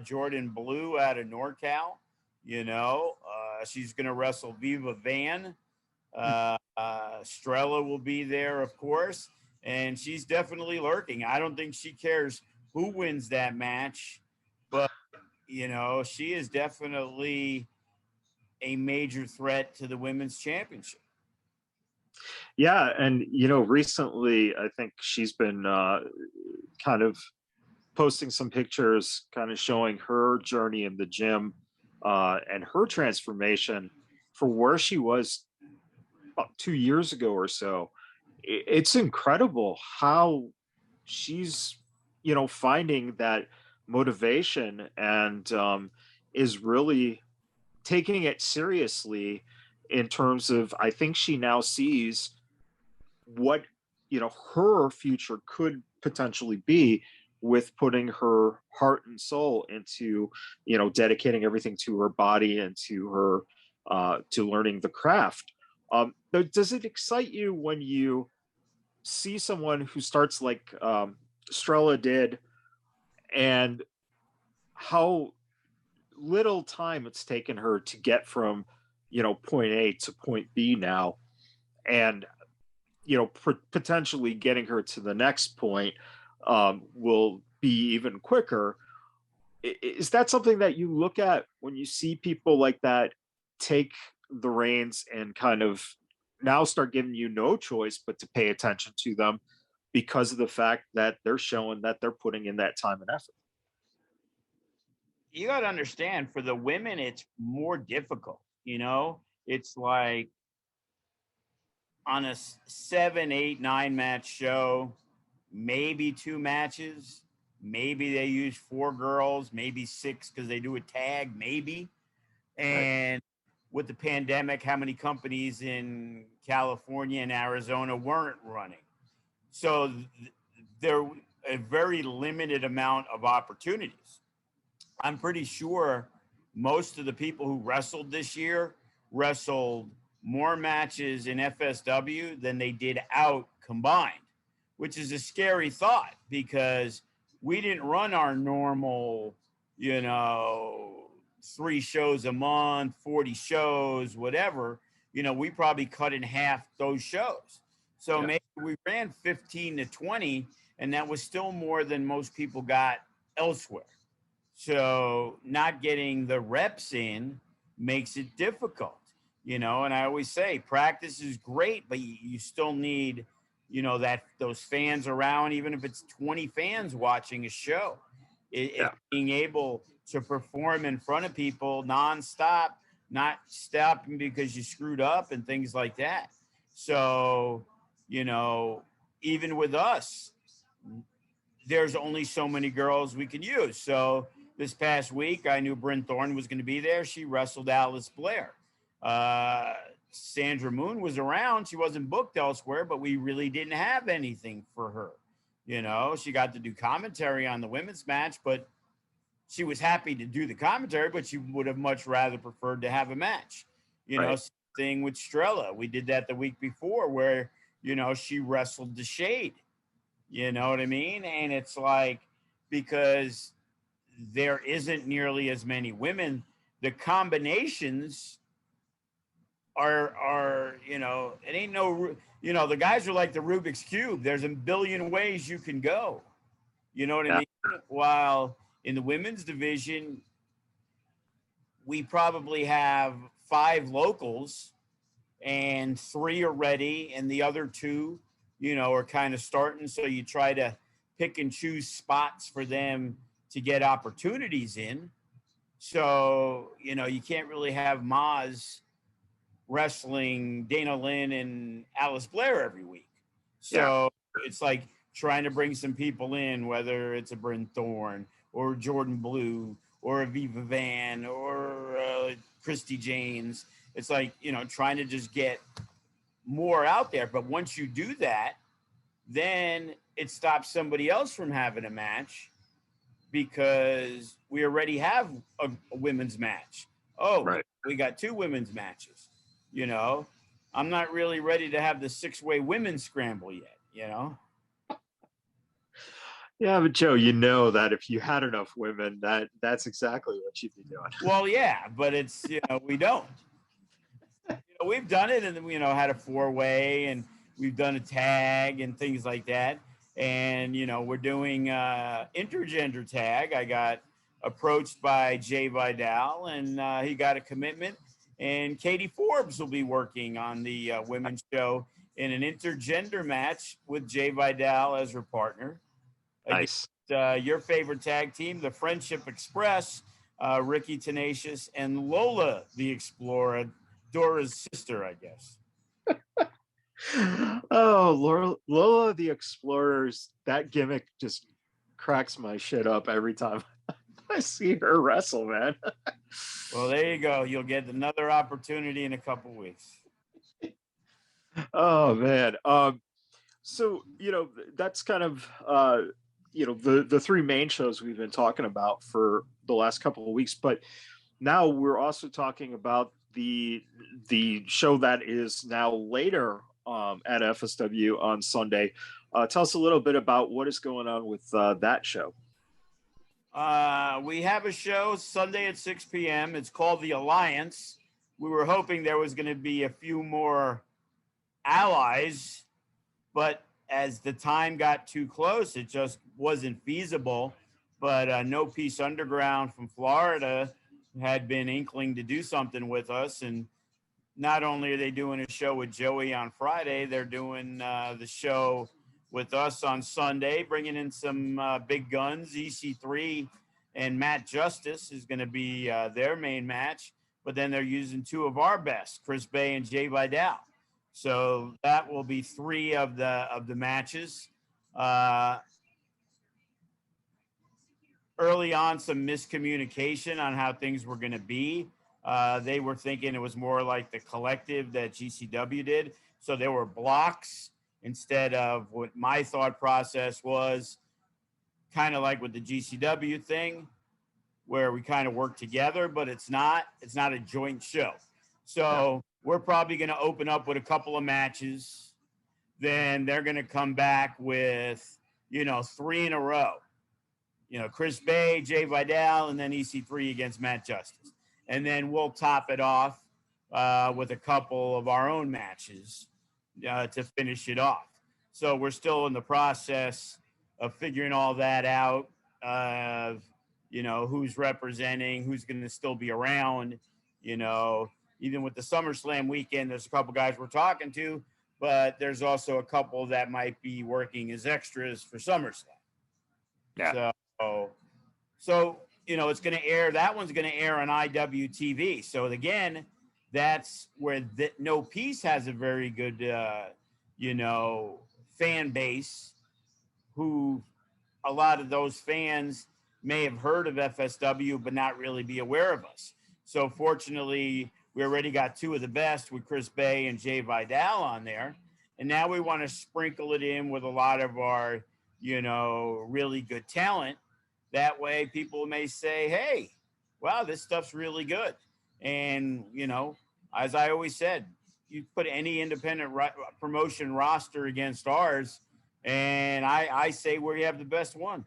Jordan Blue out of NorCal. You know, she's going to wrestle Viva Van. Strella will be there, of course, and she's definitely lurking. I don't think she cares who wins that match, but, you know, she is definitely a major threat to the women's championship. Yeah, and you know, recently I think she's been kind of posting some pictures, kind of showing her journey in the gym and her transformation for where she was about 2 years ago or so. It's incredible how she's, you know, finding that motivation and is really taking it seriously in terms of, I think she now sees what, you know, her future could potentially be with putting her heart and soul into, you know, dedicating everything to her body and to her to learning the craft. Does it excite you when you see someone who starts like Strella did, and how little time it's taken her to get from, you know, point A to point B now, and you know, potentially getting her to the next point will be even quicker? Is that something that you look at when you see people like that take the reins and kind of now start giving you no choice but to pay attention to them because of the fact that they're showing that they're putting in that time and effort? You got to understand, for the women, it's more difficult. You know, it's like on a 7, 8, 9 match show, maybe 2 matches. Maybe they use 4 girls, maybe 6 because they do a tag, maybe. Right. And with the pandemic, how many companies in California and Arizona weren't running? So there a very limited amount of opportunities. I'm pretty sure most of the people who wrestled this year wrestled more matches in FSW than they did out combined, which is a scary thought because we didn't run our normal, you know, 3 shows a month, 40 shows, whatever. You know, we probably cut in half those shows. So Yeah. maybe we ran 15 to 20, and that was still more than most people got elsewhere. So not getting the reps in makes it difficult, you know. And I always say practice is great, but you still need, you know, that those fans around, even if it's 20 fans watching a show. It's Yeah. being able to perform in front of people nonstop, not stopping because you screwed up and things like that. So, you know, even with us, there's only so many girls we can use. So this past week, I knew Bryn Thorne was going to be there. She wrestled Alice Blair. Sandra Moon was around. She wasn't booked elsewhere, but we really didn't have anything for her. You know, she got to do commentary on the women's match, but she was happy to do the commentary, but she would have much rather preferred to have a match. You know, Right. thing with Strella. We did that the week before where, you know, she wrestled the Shade. You know what I mean? And it's like, because there isn't nearly as many women, the combinations are you know, it ain't no, you know, the guys are like the Rubik's Cube. There's a billion ways you can go. You know what I Yeah. mean? While in the women's division, we probably have 5 locals and 3 are ready, and the other 2, you know, are kind of starting. So you try to pick and choose spots for them to get opportunities in. So, you know, you can't really have Maz wrestling Dana Lynn and Alice Blair every week. Yeah. So it's like trying to bring some people in, whether it's a Bryn Thorne or Jordan Blue or Aviva Van or Christy James. It's like, you know, trying to just get more out there. But once you do that, then it stops somebody else from having a match because we already have a women's match. Oh, Right. we got 2 women's matches. You know, I'm not really ready to have the 6-way women's scramble yet, you know? Yeah, but Joe, you know that if you had enough women, that's exactly what you'd be doing. Well, yeah, but it's, you know, we don't. You know, we've done it and, you know, had a 4-way and we've done a tag and things like that. And, you know, we're doing intergender tag. I got approached by Jay Vidal and he got a commitment. And Katie Forbes will be working on the women's show in an intergender match with Jay Vidal as her partner Nice. against your favorite tag team, the Friendship Express, Ricky Tenacious and Lola the Explorer, Dora's sister, I guess. Oh, Lola the Explorers, that gimmick just cracks my shit up every time I see her wrestle, man. Well, there you go. You'll get another opportunity in a couple weeks. Oh man. So you know that's kind of you know the 3 main shows we've been talking about for the last couple of weeks, but now we're also talking about the show that is now later at FSW on Sunday. Tell us a little bit about what is going on with that show. We have a show Sunday at 6 p.m. It's called The Alliance. We were hoping there was going to be a few more allies, but as the time got too close, it just wasn't feasible. But No Peace Underground from Florida had been inkling to do something with us. And not only are they doing a show with Joey on Friday, they're doing the show with us on Sunday, bringing in some big guns. EC3 and Matt Justice is going to be their main match, but then they're using 2 of our best, Chris Bay and Jay Vidal. So that will be 3 of the matches. Early on, some miscommunication on how things were going to be. They were thinking it was more like the collective that GCW did. So there were blocks instead of what my thought process was, kind of like with the GCW thing, where we kind of work together, but it's not a joint show. So we're probably going to open up with a couple of matches. Then they're going to come back with, you know, 3 in a row. You know, Chris Bay, Jay Vidal, and then EC3 against Matt Justice. And then we'll top it off with a couple of our own matches to finish it off. So we're still in the process of figuring all that out, you know, who's representing, who's going to still be around, you know. Even with the SummerSlam weekend, there's a couple guys we're talking to, but there's also a couple that might be working as extras for SummerSlam. Yeah. So you know, it's going to air. That one's going to air on IWTV. So again, that's where No Peace has a very good, you know, fan base. Who a lot of those fans may have heard of FSW, but not really be aware of us. So fortunately, We already got two of the best with Chris Bay and Jay Vidal on there. And now we want to sprinkle it in with a lot of our, really good talent. That way people may say, hey, wow, this stuff's really good. And, as I always said, you put any independent promotion roster against ours, and I say we have the best one.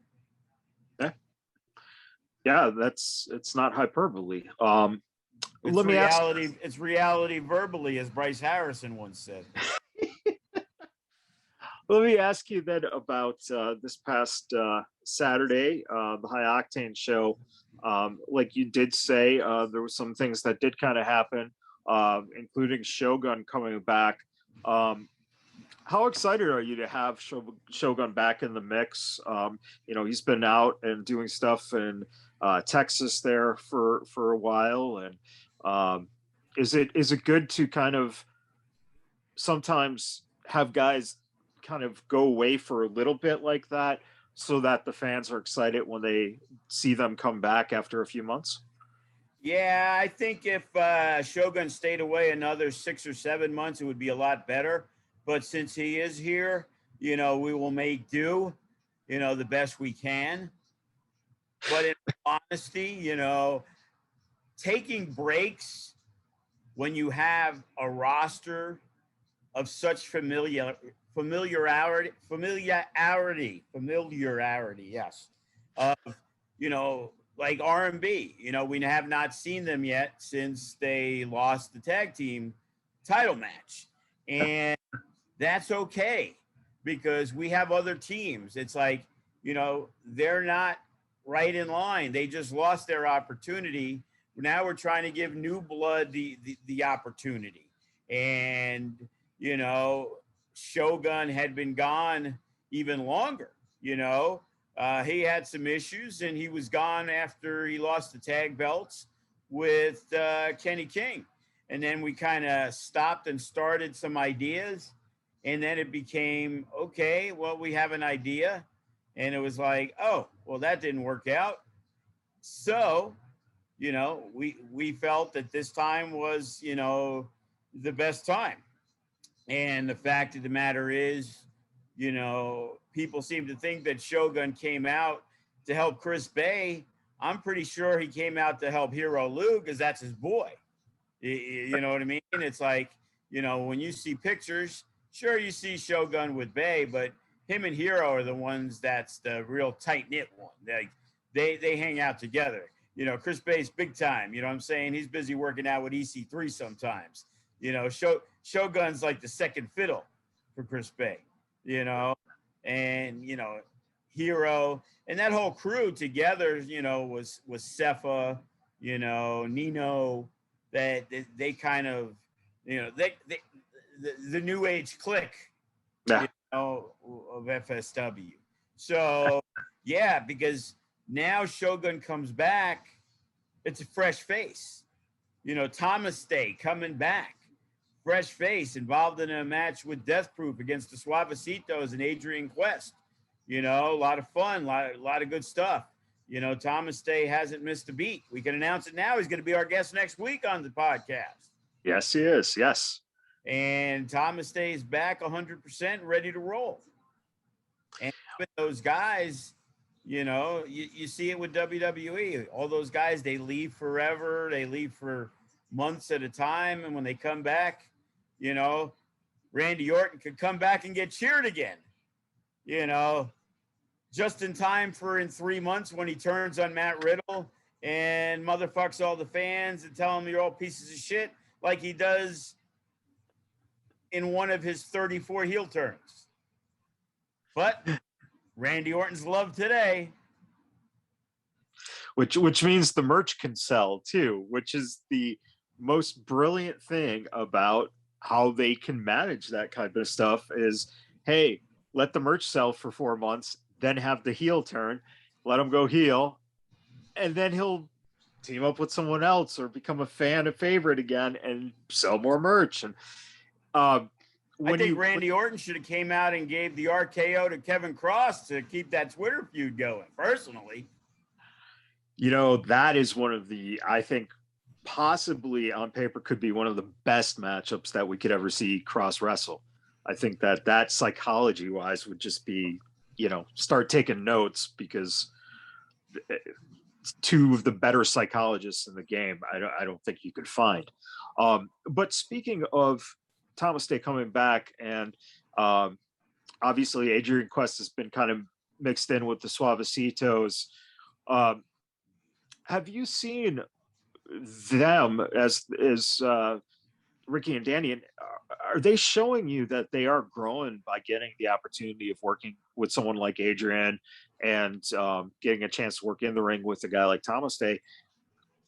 Yeah, it's not hyperbole. It's reality verbally, as Bryce Harrison once said. Let me ask you then about this past Saturday, the High Octane show. Like you did say, there were some things that did kind of happen, including Shogun coming back. How excited are you to have Shogun back in the mix? He's been out and doing stuff in Texas there for a while, and is it good to kind of sometimes have guys kind of go away for a little bit like that, so that the fans are excited when they see them come back after a few months? Yeah, I think if Shogun stayed away another 6 or 7 months, it would be a lot better. But since he is here, we will make do, the best we can. But in honesty, taking breaks when you have a roster of such familiarity, yes. Like R&B, we have not seen them yet since they lost the tag team title match. And that's okay, because we have other teams. It's like, they're not right in line. They just lost their opportunity. Now we're trying to give new blood the opportunity. And, Shogun had been gone even longer, he had some issues, and he was gone after he lost the tag belts with Kenny King. And then we kind of stopped and started some ideas. And then it became, okay, well, we have an idea. And it was like, oh, well, that didn't work out. So, we felt that this time was, the best time. And the fact of the matter is, people seem to think that Shogun came out to help Chris Bay. I'm pretty sure he came out to help Hero Lou, because that's his boy. You know what I mean? It's like, when you see pictures, sure, you see Shogun with Bay, but him and Hero are the ones that's the real tight-knit one. They hang out together. Chris Bay's big time. You know what I'm saying? He's busy working out with EC3 sometimes. Shogun's like the second fiddle for Chris Bay, and, Hero and that whole crew together, was Cepha, Nino, that they kind of, the new age clique, of FSW. So, yeah, because now Shogun comes back, it's a fresh face. Thomas Day coming back, fresh face, involved in a match with Death Proof against the Suavecitos and Adrian Quest. A lot of fun, a lot of good stuff. Thomas Day hasn't missed a beat. We can announce it now. He's going to be our guest next week on the podcast. Yes, he is. Yes. And Thomas Day is back 100% ready to roll. And those guys, you see it with WWE. All those guys, they leave forever. They leave for months at a time. And when they come back, Randy Orton could come back and get cheered again, just in time for in 3 months when he turns on Matt Riddle and motherfucks all the fans and tell them you're all pieces of shit, like he does in one of his 34 heel turns. But Randy Orton's loved today. Which means the merch can sell too, which is the most brilliant thing about how they can manage that kind of stuff is, hey, let the merch sell for 4 months, then have the heel turn, let him go heel, and then he'll team up with someone else or become a favorite again and sell more merch. And I think Randy Orton should have came out and gave the RKO to Kevin Cross to keep that Twitter feud going, personally. That is one of the, I think, possibly on paper could be one of the best matchups that we could ever see cross wrestle. I think that that psychology wise would just be, start taking notes, because two of the better psychologists in the game, I don't think you could find. But speaking of Thomas Day coming back, and obviously Adrian Quest has been kind of mixed in with the Suavecitos. Um, have you seen them as Ricky and Danny? And are they showing you that they are growing by getting the opportunity of working with someone like Adrian, and getting a chance to work in the ring with a guy like Thomas Day?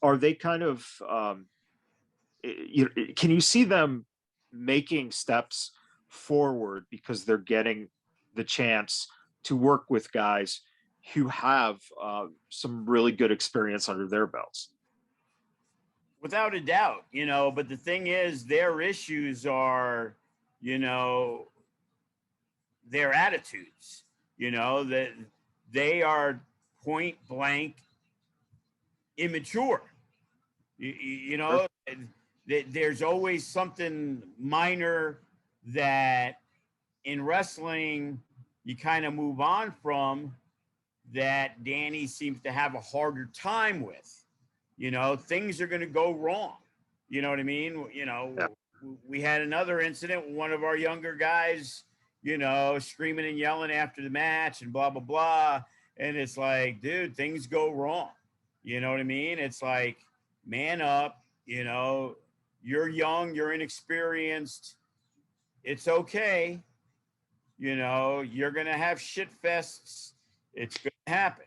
Are they kind of can you see them making steps forward because they're getting the chance to work with guys who have some really good experience under their belts? Without a doubt, but the thing is, their issues are, you know, their attitudes, that they are point blank immature. Sure. There's always something minor that in wrestling you kind of move on from, that Danny seems to have a harder time with. Things are going to go wrong. You know what I mean? Yeah. We had another incident with one of our younger guys, screaming and yelling after the match and blah, blah, blah. And it's like, dude, things go wrong. You know what I mean? It's like, man up, you're young, you're inexperienced. It's okay. You're going to have shit fests. It's going to happen.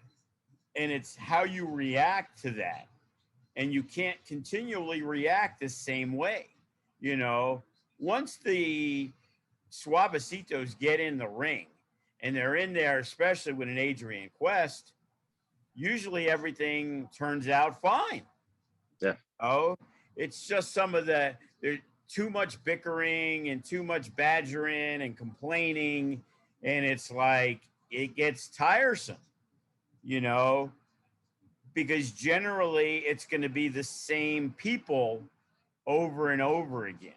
And it's how you react to that. And you can't continually react the same way. Once the Suavecitos get in the ring and they're in there, especially with an Adrian Quest, usually everything turns out fine. Yeah. Oh, it's just there's too much bickering and too much badgering and complaining. And it's like, it gets tiresome, because generally it's going to be the same people over and over again,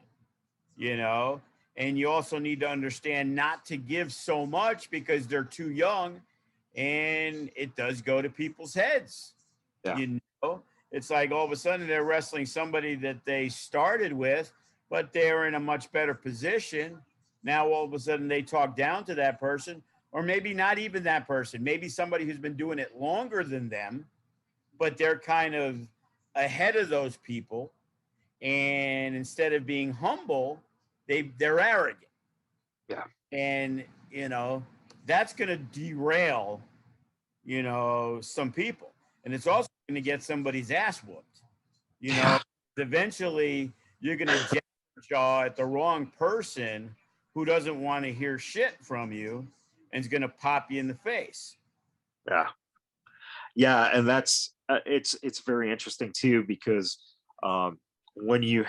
and you also need to understand not to give so much because they're too young, and it does go to people's heads. Yeah. It's like all of a sudden they're wrestling somebody that they started with, but they're in a much better position. Now all of a sudden they talk down to that person, or maybe not even that person, maybe somebody who's been doing it longer than them, but they're kind of ahead of those people. And instead of being humble, they're arrogant. Yeah. And, that's going to derail, some people. And it's also going to get somebody's ass whooped. Eventually you're going to jaw at the wrong person who doesn't want to hear shit from you and is going to pop you in the face. Yeah. Yeah. And that's, it's very interesting too, because when you're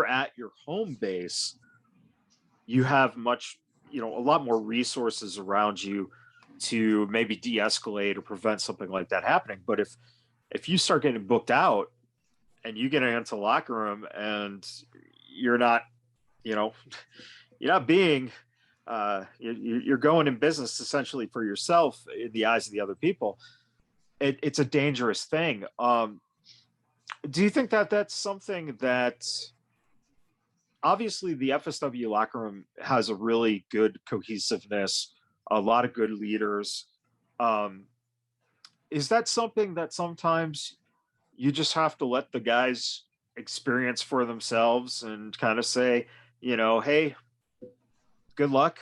at your home base, you have a lot more resources around you to maybe de-escalate or prevent something like that happening. But if you start getting booked out and you get into the locker room and you're not, you're not being, you're going in business essentially for yourself in the eyes of the other people, it's a dangerous thing. Do you think that that's something that, obviously the FSW locker room has a really good cohesiveness, a lot of good leaders. Is that something that sometimes you just have to let the guys experience for themselves and kind of say, hey, good luck,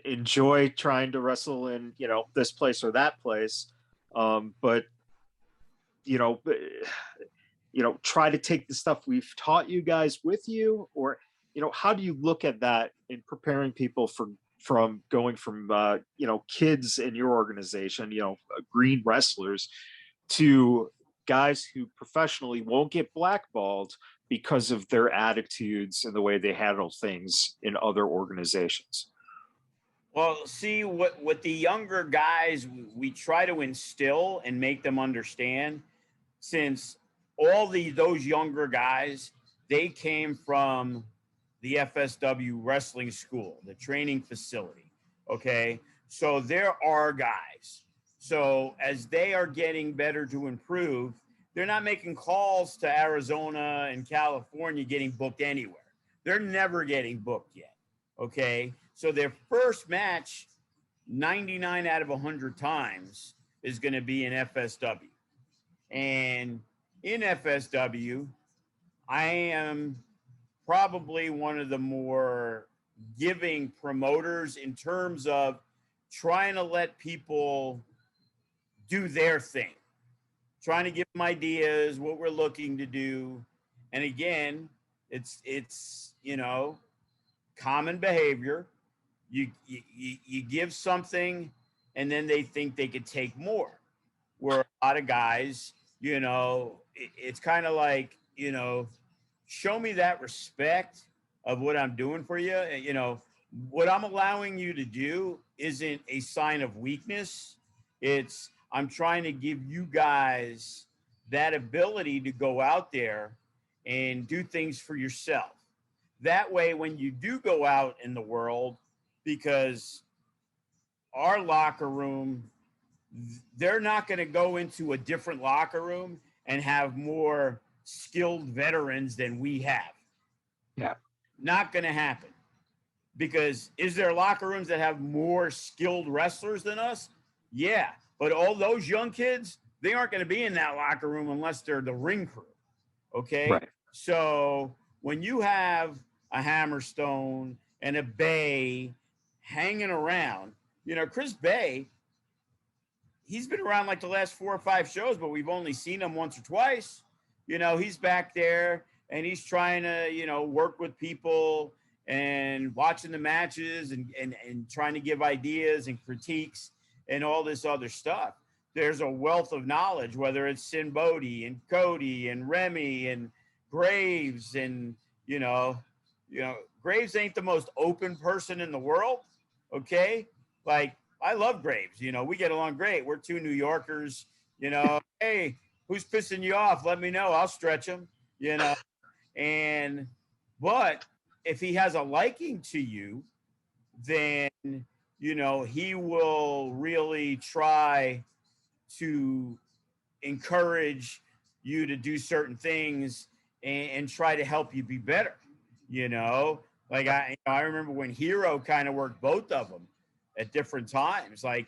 enjoy trying to wrestle in, this place or that place. But, you know, try to take the stuff we've taught you guys with you? Or, how do you look at that in preparing people from going from kids in your organization, green wrestlers, to guys who professionally won't get blackballed because of their attitudes and the way they handle things in other organizations? Well, see, what the younger guys, we try to instill and make them understand, since those younger guys, they came from the FSW wrestling school, the training facility. Okay. So there are guys. So as they are getting better to improve, they're not making calls to Arizona and California getting booked anywhere. They're never getting booked yet. Okay. So their first match, 99 out of 100 times, is going to be in FSW. And in FSW, I am probably one of the more giving promoters in terms of trying to let people do their thing, trying to give them ideas, what we're looking to do. And again, it's common behavior. You give something and then they think they could take more. Where a lot of guys, it's kind of like, show me that respect of what I'm doing for you. What I'm allowing you to do isn't a sign of weakness. It's I'm trying to give you guys that ability to go out there and do things for yourself. That way, when you do go out in the world, because our locker room, they're not going to go into a different locker room and have more skilled veterans than we have. Yeah. Not going to happen. Because is there locker rooms that have more skilled wrestlers than us? Yeah. But all those young kids, they aren't going to be in that locker room unless they're the ring crew. Okay. Right. So when you have a Hammerstone and a Bay hanging around, Chris Bay, he's been around like the last 4 or 5 shows, but we've only seen him once or twice. He's back there and he's trying to, work with people and watching the matches and trying to give ideas and critiques and all this other stuff. There's a wealth of knowledge, whether it's Sin Bodhi and Cody and Remy and Graves and, Graves ain't the most open person in the world. Okay. Like, I love Graves. We get along great. We're 2 New Yorkers, hey, who's pissing you off? Let me know. I'll stretch him, but if he has a liking to you, then, he will really try to encourage you to do certain things and try to help you be better. Like I remember when Hero kind of worked both of them at different times. Like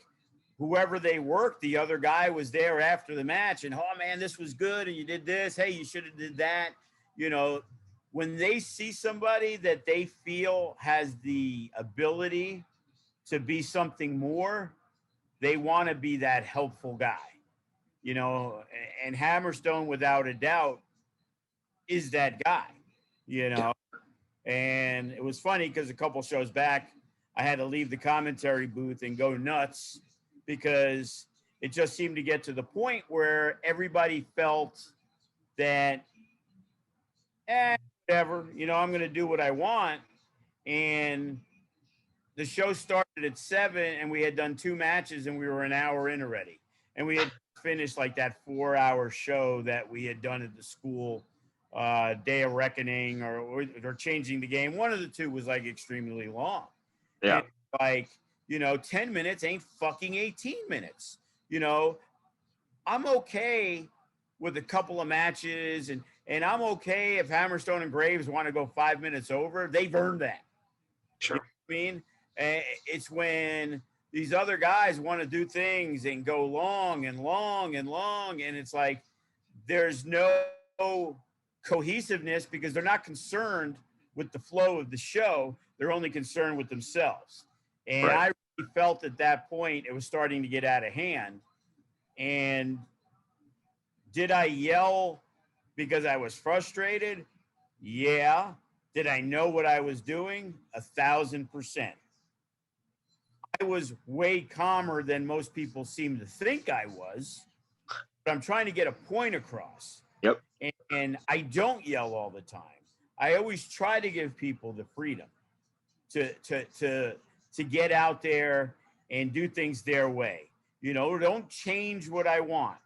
whoever they worked, the other guy was there after the match and, oh man, this was good. And you did this. Hey, you should have did that. When they see somebody that they feel has the ability to be something more, they want to be that helpful guy, and Hammerstone, without a doubt, is that guy, and it was funny because a couple shows back, I had to leave the commentary booth and go nuts because it just seemed to get to the point where everybody felt that, whatever, I'm going to do what I want. And the show started at 7 and we had done 2 matches and we were an hour in already. And we had finished like that 4-hour show that we had done at the school, Day of Reckoning or Changing the Game. One of the 2 was like extremely long. Yeah. And 10 minutes ain't fucking 18 minutes. I'm okay with a couple of matches and I'm okay if Hammerstone and Graves want to go 5 minutes over. They've earned that. Sure. You know what I mean? It's when these other guys want to do things and go long and long and long. And it's like, there's no cohesiveness because they're not concerned with the flow of the show. They're only concerned with themselves. And right. I really felt at that point, it was starting to get out of hand. And did I yell because I was frustrated? Yeah. Did I know what I was doing? 1,000%. I was way calmer than most people seem to think I was, but I'm trying to get a point across. Yep. And I don't yell all the time. I always try to give people the freedom to get out there and do things their way. Don't change what I want.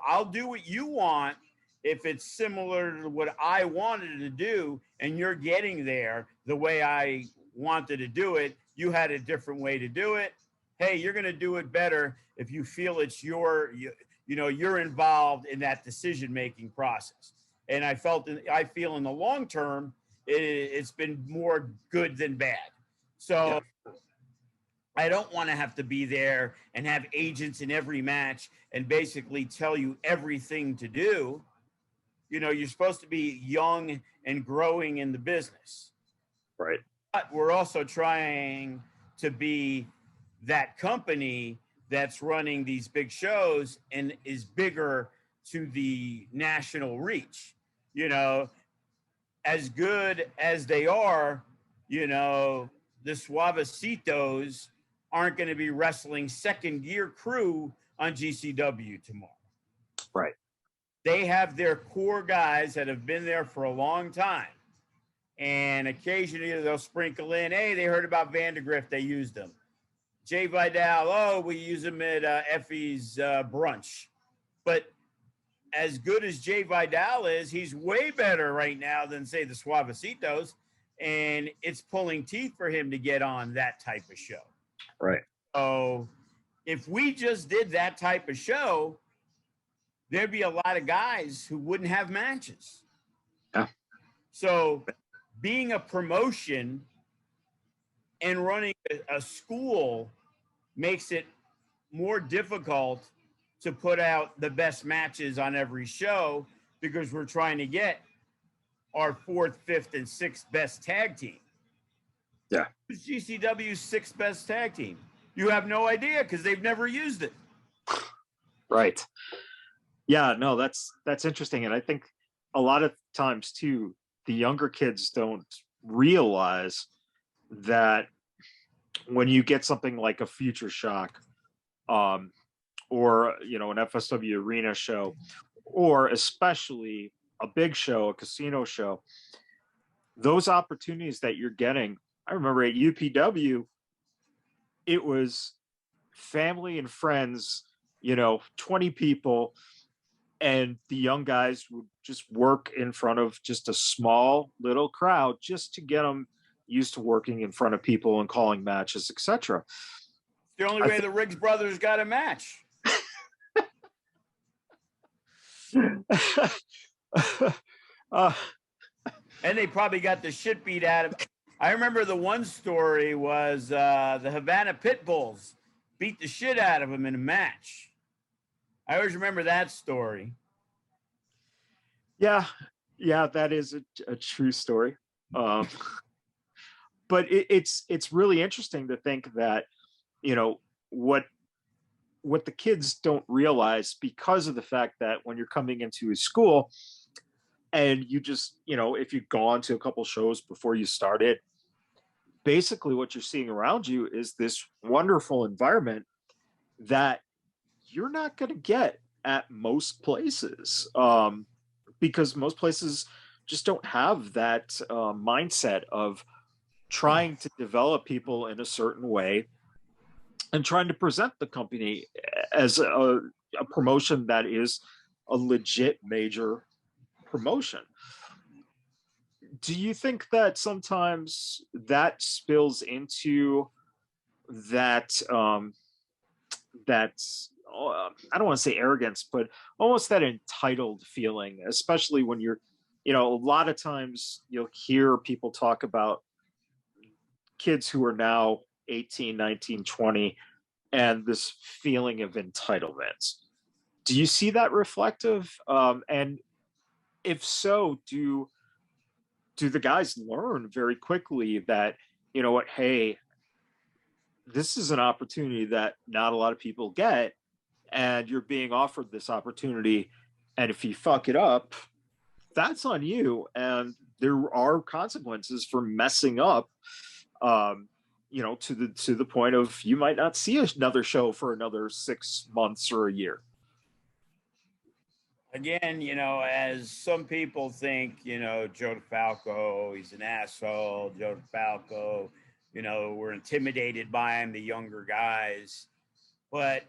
I'll do what you want if it's similar to what I wanted to do and you're getting there the way I wanted to do it, you had a different way to do it. Hey, you're going to do it better if you feel it's you're involved in that decision-making process. And I feel in the long term, it's been more good than bad. So I don't want to have to be there and have agents in every match and basically tell you everything to do. You're supposed to be young and growing in the business. Right. But we're also trying to be that company that's running these big shows and is bigger to the national reach. As good as they are, the Suavecitos aren't going to be wrestling second gear crew on GCW tomorrow. Right. They have their core guys that have been there for a long time. And occasionally they'll sprinkle in, hey, they heard about Vandergrift, they used them. Jay Vidal, oh, we use him at Effie's brunch. But as good as Jay Vidal is, he's way better right now than, say, the Suavecitos. And it's pulling teeth for him to get on that type of show. Right. So if we just did that type of show, there'd be a lot of guys who wouldn't have matches. Yeah. So being a promotion and running a school makes it more difficult to put out the best matches on every show because we're trying to get our 4th, 5th, and 6th best tag team. Yeah. Who's GCW's 6th best tag team? You have no idea because they've never used it. Right. Yeah, no, that's interesting. And I think a lot of times too, the younger kids don't realize that when you get something like a Future Shock, or an FSW arena show, or especially a big show, a casino show, those opportunities that you're getting. I remember at UPW, it was family and friends, 20 people, and the young guys would just work in front of just a small little crowd just to get them used to working in front of people and calling matches, etc. It's the only way the Riggs brothers got a match. And they probably got the shit beat out of. I remember the one story was the Havana Pit Bulls beat the shit out of them in a match. I always remember that story. Yeah, that is a true story. But it's really interesting to think that, what the kids don't realize, because of the fact that when you're coming into a school and you just, if you've gone to a couple shows before you started, basically what you're seeing around you is this wonderful environment that you're not going to get at most places, because most places just don't have that mindset of trying to develop people in a certain way and trying to present the company as a promotion that is a legit major promotion. Do you think that sometimes that spills into that I don't want to say arrogance, but almost that entitled feeling, especially when you're, a lot of times you'll hear people talk about kids who are now 18, 19, 20, and this feeling of entitlement. Do you see that reflective? And if so, do the guys learn very quickly that, what, hey, this is an opportunity that not a lot of people get, and you're being offered this opportunity, and if you fuck it up, that's on you, and there are consequences for messing up, to the point of you might not see another show for another 6 months or a year. Again, as some people think, Joe DeFalco, he's an asshole. Joe DeFalco, we're intimidated by him, the younger guys. But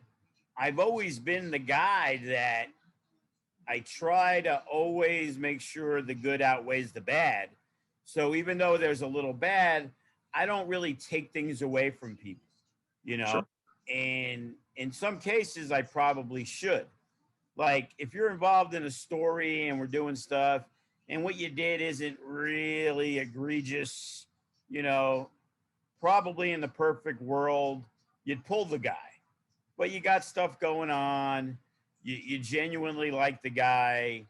I've always been the guy that I try to always make sure the good outweighs the bad. So even though there's a little bad, I don't really take things away from people, you know. Sure. And in some cases, I probably should. Like if you're involved in a story and we're doing stuff, and what you did isn't really egregious, you know, probably in the perfect world, you'd pull the guy. But you got stuff going on. You genuinely like the guy,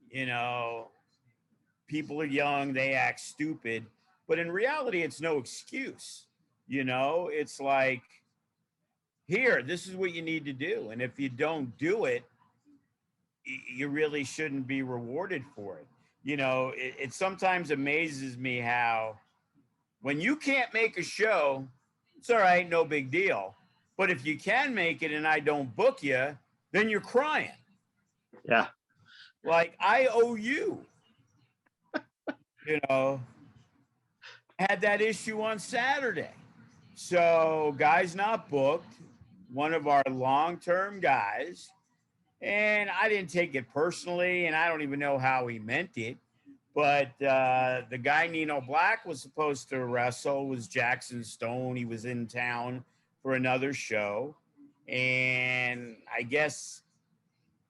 you know, people are young, they act stupid. But in reality, it's no excuse. You know, it's like, here, this is what you need to do. And if you don't do it, you really shouldn't be rewarded for it. You know, it sometimes amazes me how when you can't make a show, it's all right, no big deal. But if you can make it and I don't book you, then you're crying. Yeah. Like, I owe you. You know, I had that issue on Saturday. So, guys not booked, one of our long term guys. And I didn't take it personally, and I don't even know how he meant it. But the guy Nino Black was supposed to wrestle was Jackson Stone. He was in town for another show. And I guess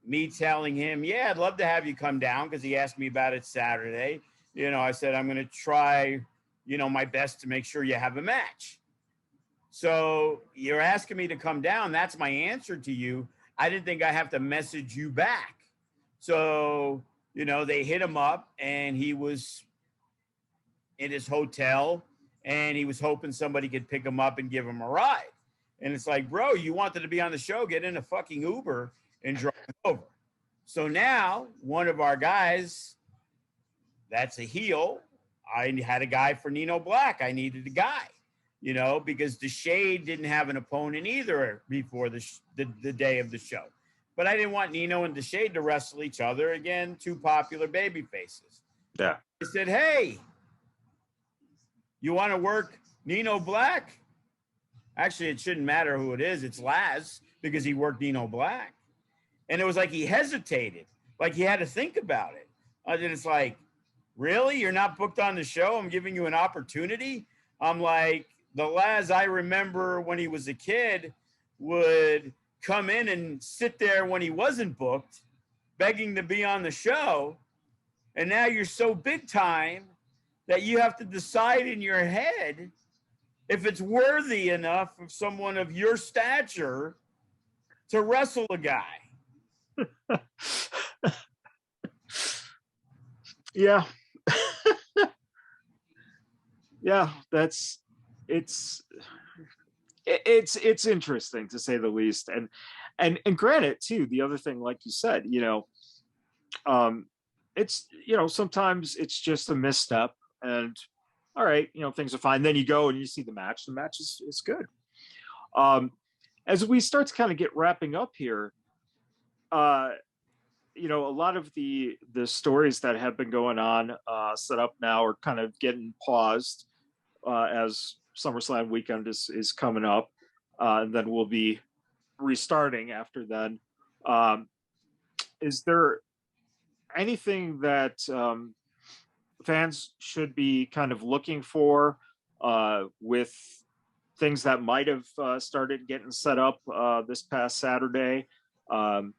me telling him, yeah, I'd love to have you come down because he asked me about it Saturday. You know, I said, I'm going to try, you know, my best to make sure you have a match. So you're asking me to come down. That's my answer to you. I didn't think I have to message you back. So, you know, they hit him up and he was in his hotel and he was hoping somebody could pick him up and give him a ride. And it's like, bro, you wanted to be on the show, get in a fucking Uber and drive over. So now one of our guys, that's a heel. I had a guy for Nino Black. I needed a guy, you know, because the Shade didn't have an opponent either before the day of the show. But I didn't want Nino and the Shade to wrestle each other. Again, two popular baby faces. Yeah. I said, hey, you want to work Nino Black? Actually, it shouldn't matter who it is. It's Laz because he worked Nino Black. And it was like he hesitated, like he had to think about it. And it's like, really? You're not booked on the show? I'm giving you an opportunity? I'm like, the Laz I remember when he was a kid would come in and sit there when he wasn't booked, begging to be on the show. And now you're so big time that you have to decide in your head if it's worthy enough of someone of your stature to wrestle a guy. Yeah. Yeah, it's it's interesting to say the least. And granted too, the other thing, like you said, you know, it's, you know, sometimes it's just a misstep and all right, you know, things are fine. Then you go and you see the match is good. um as we start to kind of get wrapping up here, uh you know, a lot of the stories that have been going on set up now are kind of getting paused as SummerSlam weekend is coming up, and then we'll be restarting after then. Um, is there anything that fans should be kind of looking for with things that might have started getting set up this past Saturday? Um,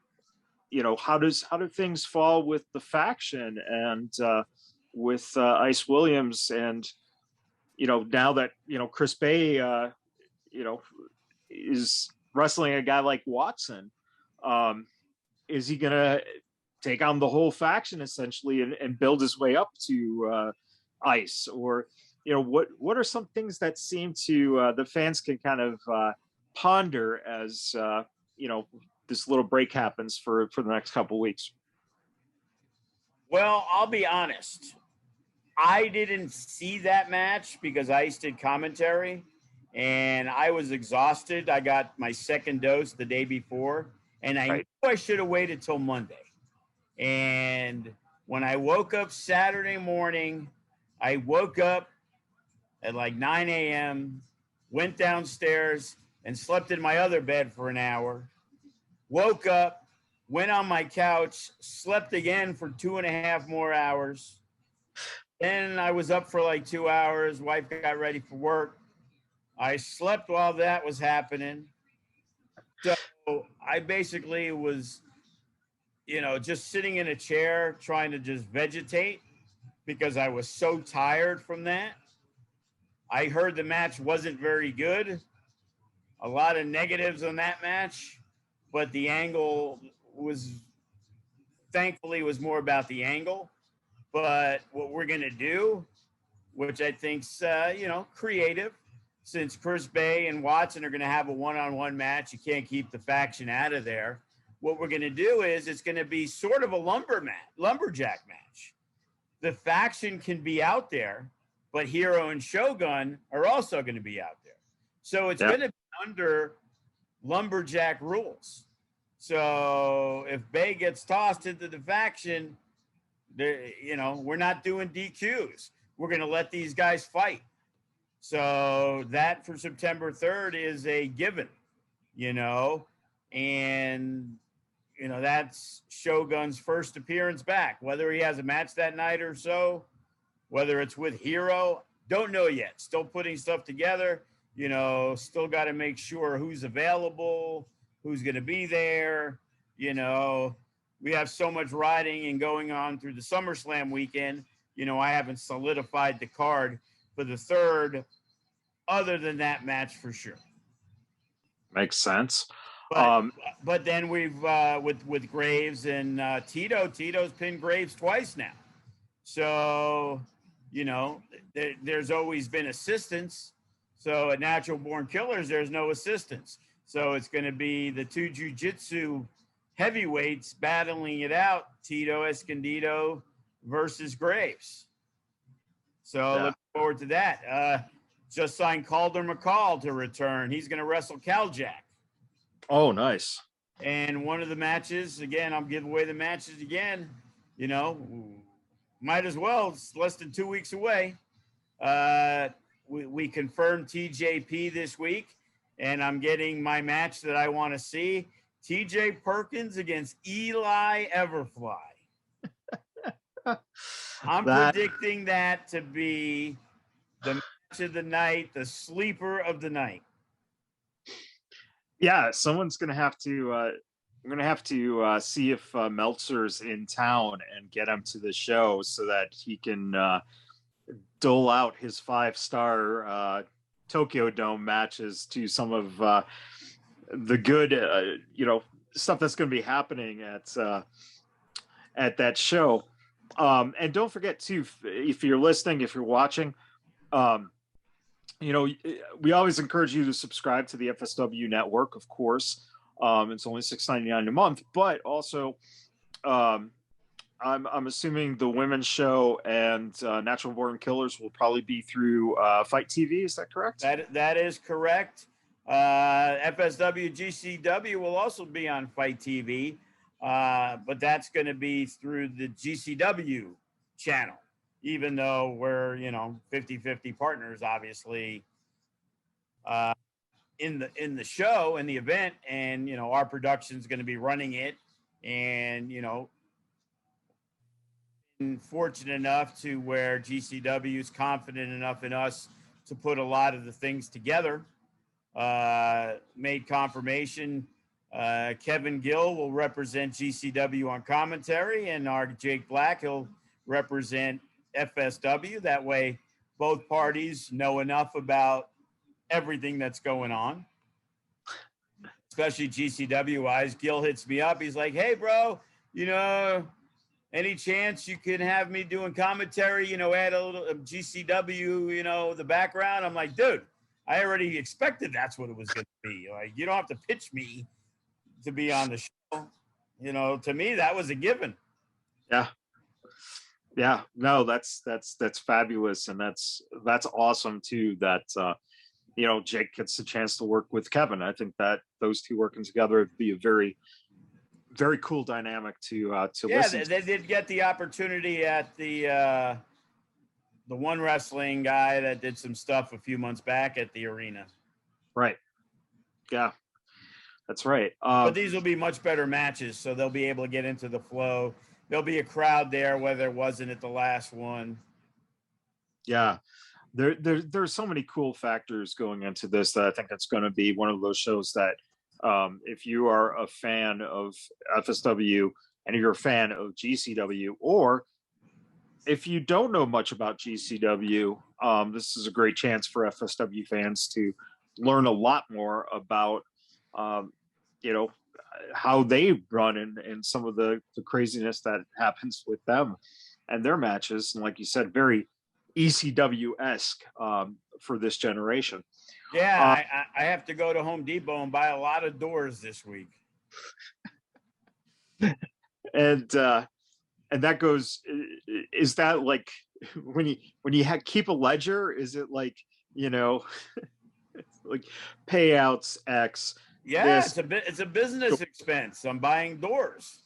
you know, how do things fall with the faction and with Ice Williams, and you know, now that, you know, Chris Bay you know, is wrestling a guy like Watson, um is he gonna take on the whole faction essentially and build his way up to Ice? Or, you know, what are some things that seem to the fans can kind of ponder as you know, this little break happens for the next couple of weeks? Well, I'll be honest. I didn't see that match because Ice did commentary and I was exhausted. I got my second dose the day before and I knew Right. I should have waited till Monday. And when I woke up Saturday morning, I woke up at like 9 a.m., went downstairs and slept in my other bed for an hour, woke up, went on my couch, slept again for 2.5 more hours. Then I was up for like 2 hours. Wife got ready for work. I slept while that was happening. So I basically was, just sitting in a chair trying to just vegetate because I was so tired from that. I heard the match wasn't very good. A lot of negatives on that match, but the angle was, thankfully, was more about the angle. But what we're going to do, which I think's, creative, since Chris Bay and Watson are going to have a one-on-one match, you can't keep the faction out of there. What we're going to do is it's going to be sort of a lumberjack match. The faction can be out there, but Hero and Shogun are also going to be out there. So it's going to be under lumberjack rules. So if Bay gets tossed into the faction, we're not doing DQs. We're going to let these guys fight. So that for September 3rd is a given, and, that's Shogun's first appearance back. Whether he has a match that night or so, whether it's with Hero, don't know yet. Still putting stuff together, still got to make sure who's available, who's going to be there. We have so much riding and going on through the SummerSlam weekend. I haven't solidified the card for the 3rd, other than that match for sure. Makes sense. But then we've with Graves and Tito's pinned Graves twice now. So, there's always been assistance. So at Natural Born Killers, there's no assistance. So it's going to be the two jiu-jitsu heavyweights battling it out, Tito Escondido versus Graves. So look forward to that. Just signed Calder McCall to return. He's going to wrestle Caljak. Oh, nice. And one of the matches, again, I'll give away the matches again, might as well. It's less than 2 weeks away. We confirmed TJP this week, and I'm getting my match that I want to see. TJ Perkins against Eli Everfly. I'm predicting that to be the match of the night, the sleeper of the night. Yeah, someone's gonna have to. I'm gonna have to see if Meltzer's in town and get him to the show so that he can dole out his 5-star Tokyo Dome matches to some of the good, stuff that's going to be happening at that show. And don't forget too, if you're listening, if you're watching, we always encourage you to subscribe to the FSW network, of course. It's only $6.99 a month, but also I'm assuming the women's show and Natural Born Killers will probably be through Fight TV. Is that correct? That is correct. FSW GCW will also be on Fight TV, but that's going to be through the GCW channel, even though we're 50-50 partners, obviously, in the show, in the event, and our production's going to be running it, and fortunate enough to where GCW is confident enough in us to put a lot of the things together. Made confirmation. Kevin Gill will represent GCW on commentary, and our Jake Black, he'll represent FSW. That way, both parties know enough about everything that's going on, especially GCW wise. Gill hits me up. He's like, "Hey, bro, any chance you can have me doing commentary, add a little GCW, the background?" I'm like, dude, I already expected that's what it was going to be. Like, you don't have to pitch me to be on the show. To me, that was a given. Yeah. Yeah. No, that's fabulous. And that's awesome too, that, Jake gets a chance to work with Kevin. I think that those two working together would be a very, very cool dynamic to listen to. They did get the opportunity at the one wrestling guy that did some stuff a few months back at the arena. Right. Yeah. That's right. But these will be much better matches, so they'll be able to get into the flow. There'll be a crowd there, whether it wasn't at the last one. Yeah. There's so many cool factors going into this that I think it's going to be one of those shows that if you are a fan of FSW and you're a fan of GCW, or if you don't know much about GCW, this is a great chance for FSW fans to learn a lot more about, you know, how they run and some of the craziness that happens with them and their matches. And like you said, very ECW-esque for this generation. Yeah, I have to go to Home Depot and buy a lot of doors this week. And that goes, is that like when you keep a ledger, is it like, you know, like payouts X? Yeah, it's a business expense. I'm buying doors.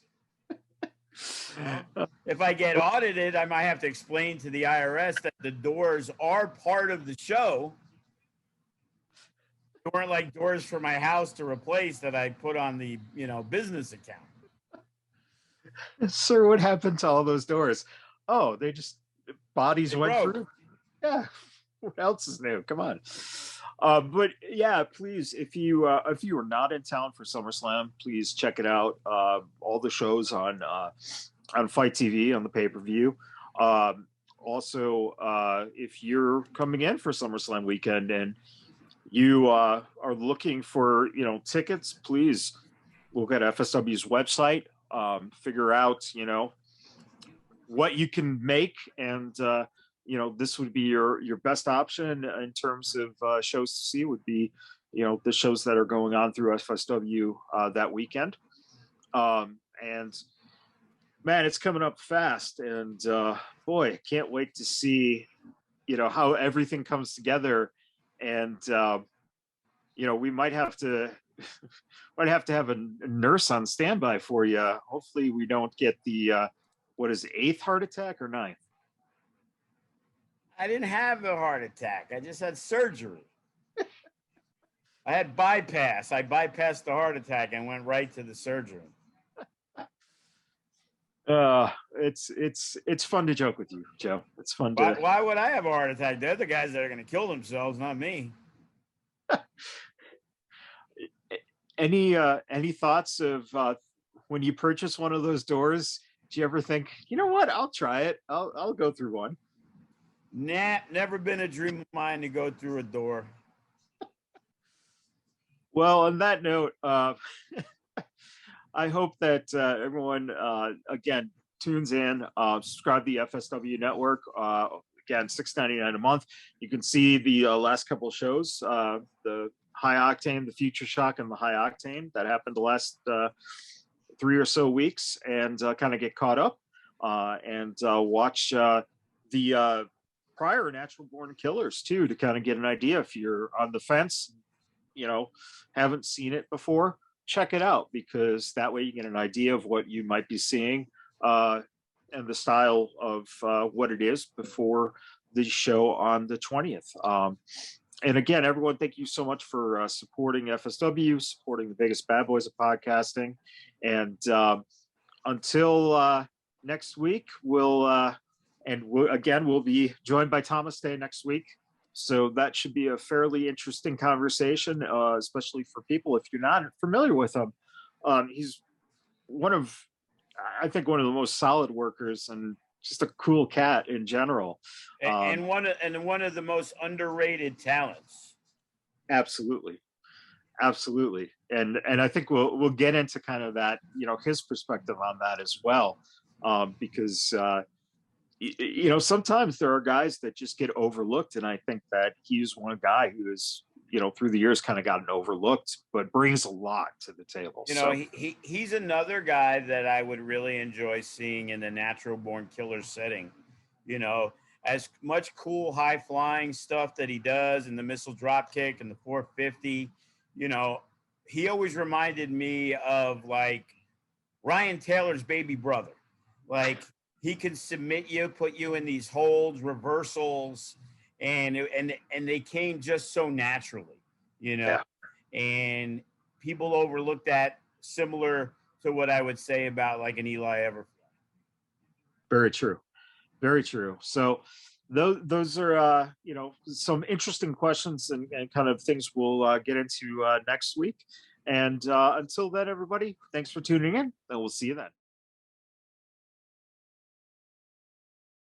If I get audited, I might have to explain to the IRS that the doors are part of the show. They weren't like doors for my house to replace that I put on the, business account. Sir, what happened to all those doors? Oh, bodies went through. Yeah, what else is new? Come on. But yeah, please, if you are not in town for SummerSlam, please check it out. All the shows on Fight TV on the pay-per-view. Also, if you're coming in for SummerSlam weekend and you are looking for tickets, please look at FSW's website. Figure out what you can make, and this would be your best option in terms of shows to see would be the shows that are going on through FSW that weekend. And man, it's coming up fast, and boy, can't wait to see how everything comes together. And we might have to have a nurse on standby for you. Hopefully we don't get the what is it, 8th heart attack or 9th? I didn't have a heart attack. I just had surgery. I had bypass. I bypassed the heart attack and went right to the surgery. It's fun to joke with you, Joe. It's fun to. Why would I have a heart attack? They're the guys that are going to kill themselves, not me. Any thoughts of when you purchase one of those doors? Do you ever think, you know what? I'll try it. I'll go through one. Nah, never been a dream of mine to go through a door. Well, on that note, I hope that everyone again tunes in, subscribe to the FSW network. Again, $6.99 a month. You can see the last couple of shows, the High Octane, the Future Shock, and the High Octane that happened the last 3 or so weeks, and kind of get caught up and watch the prior Natural Born Killers too, to kind of get an idea. If you're on the fence, haven't seen it before, check it out, because that way you get an idea of what you might be seeing and the style of what it is before the show on the 20th. And again, everyone, thank you so much for supporting FSW, supporting the biggest bad boys of podcasting. And until next week, we'll be joined by Thomas Day next week. So that should be a fairly interesting conversation, especially for people if you're not familiar with him. He's one of the most solid workers and just a cool cat in general. And one of the most underrated talents. Absolutely. And I think we'll get into kind of that, his perspective on that as well. Because sometimes there are guys that just get overlooked, and I think that he's one guy who is, through the years kind of gotten overlooked, but brings a lot to the table. He's another guy that I would really enjoy seeing in the Natural Born Killer setting. As much cool high flying stuff that he does, and the missile drop kick and the 450, he always reminded me of like Ryan Taylor's baby brother. Like, he can submit you, put you in these holds, reversals, and they came just so naturally, Yeah. And people overlook that, similar to what I would say about like an Eli Everett. Very true. Very true. So those are some interesting questions and kind of things we'll get into next week. And until then, everybody, thanks for tuning in, and we'll see you then.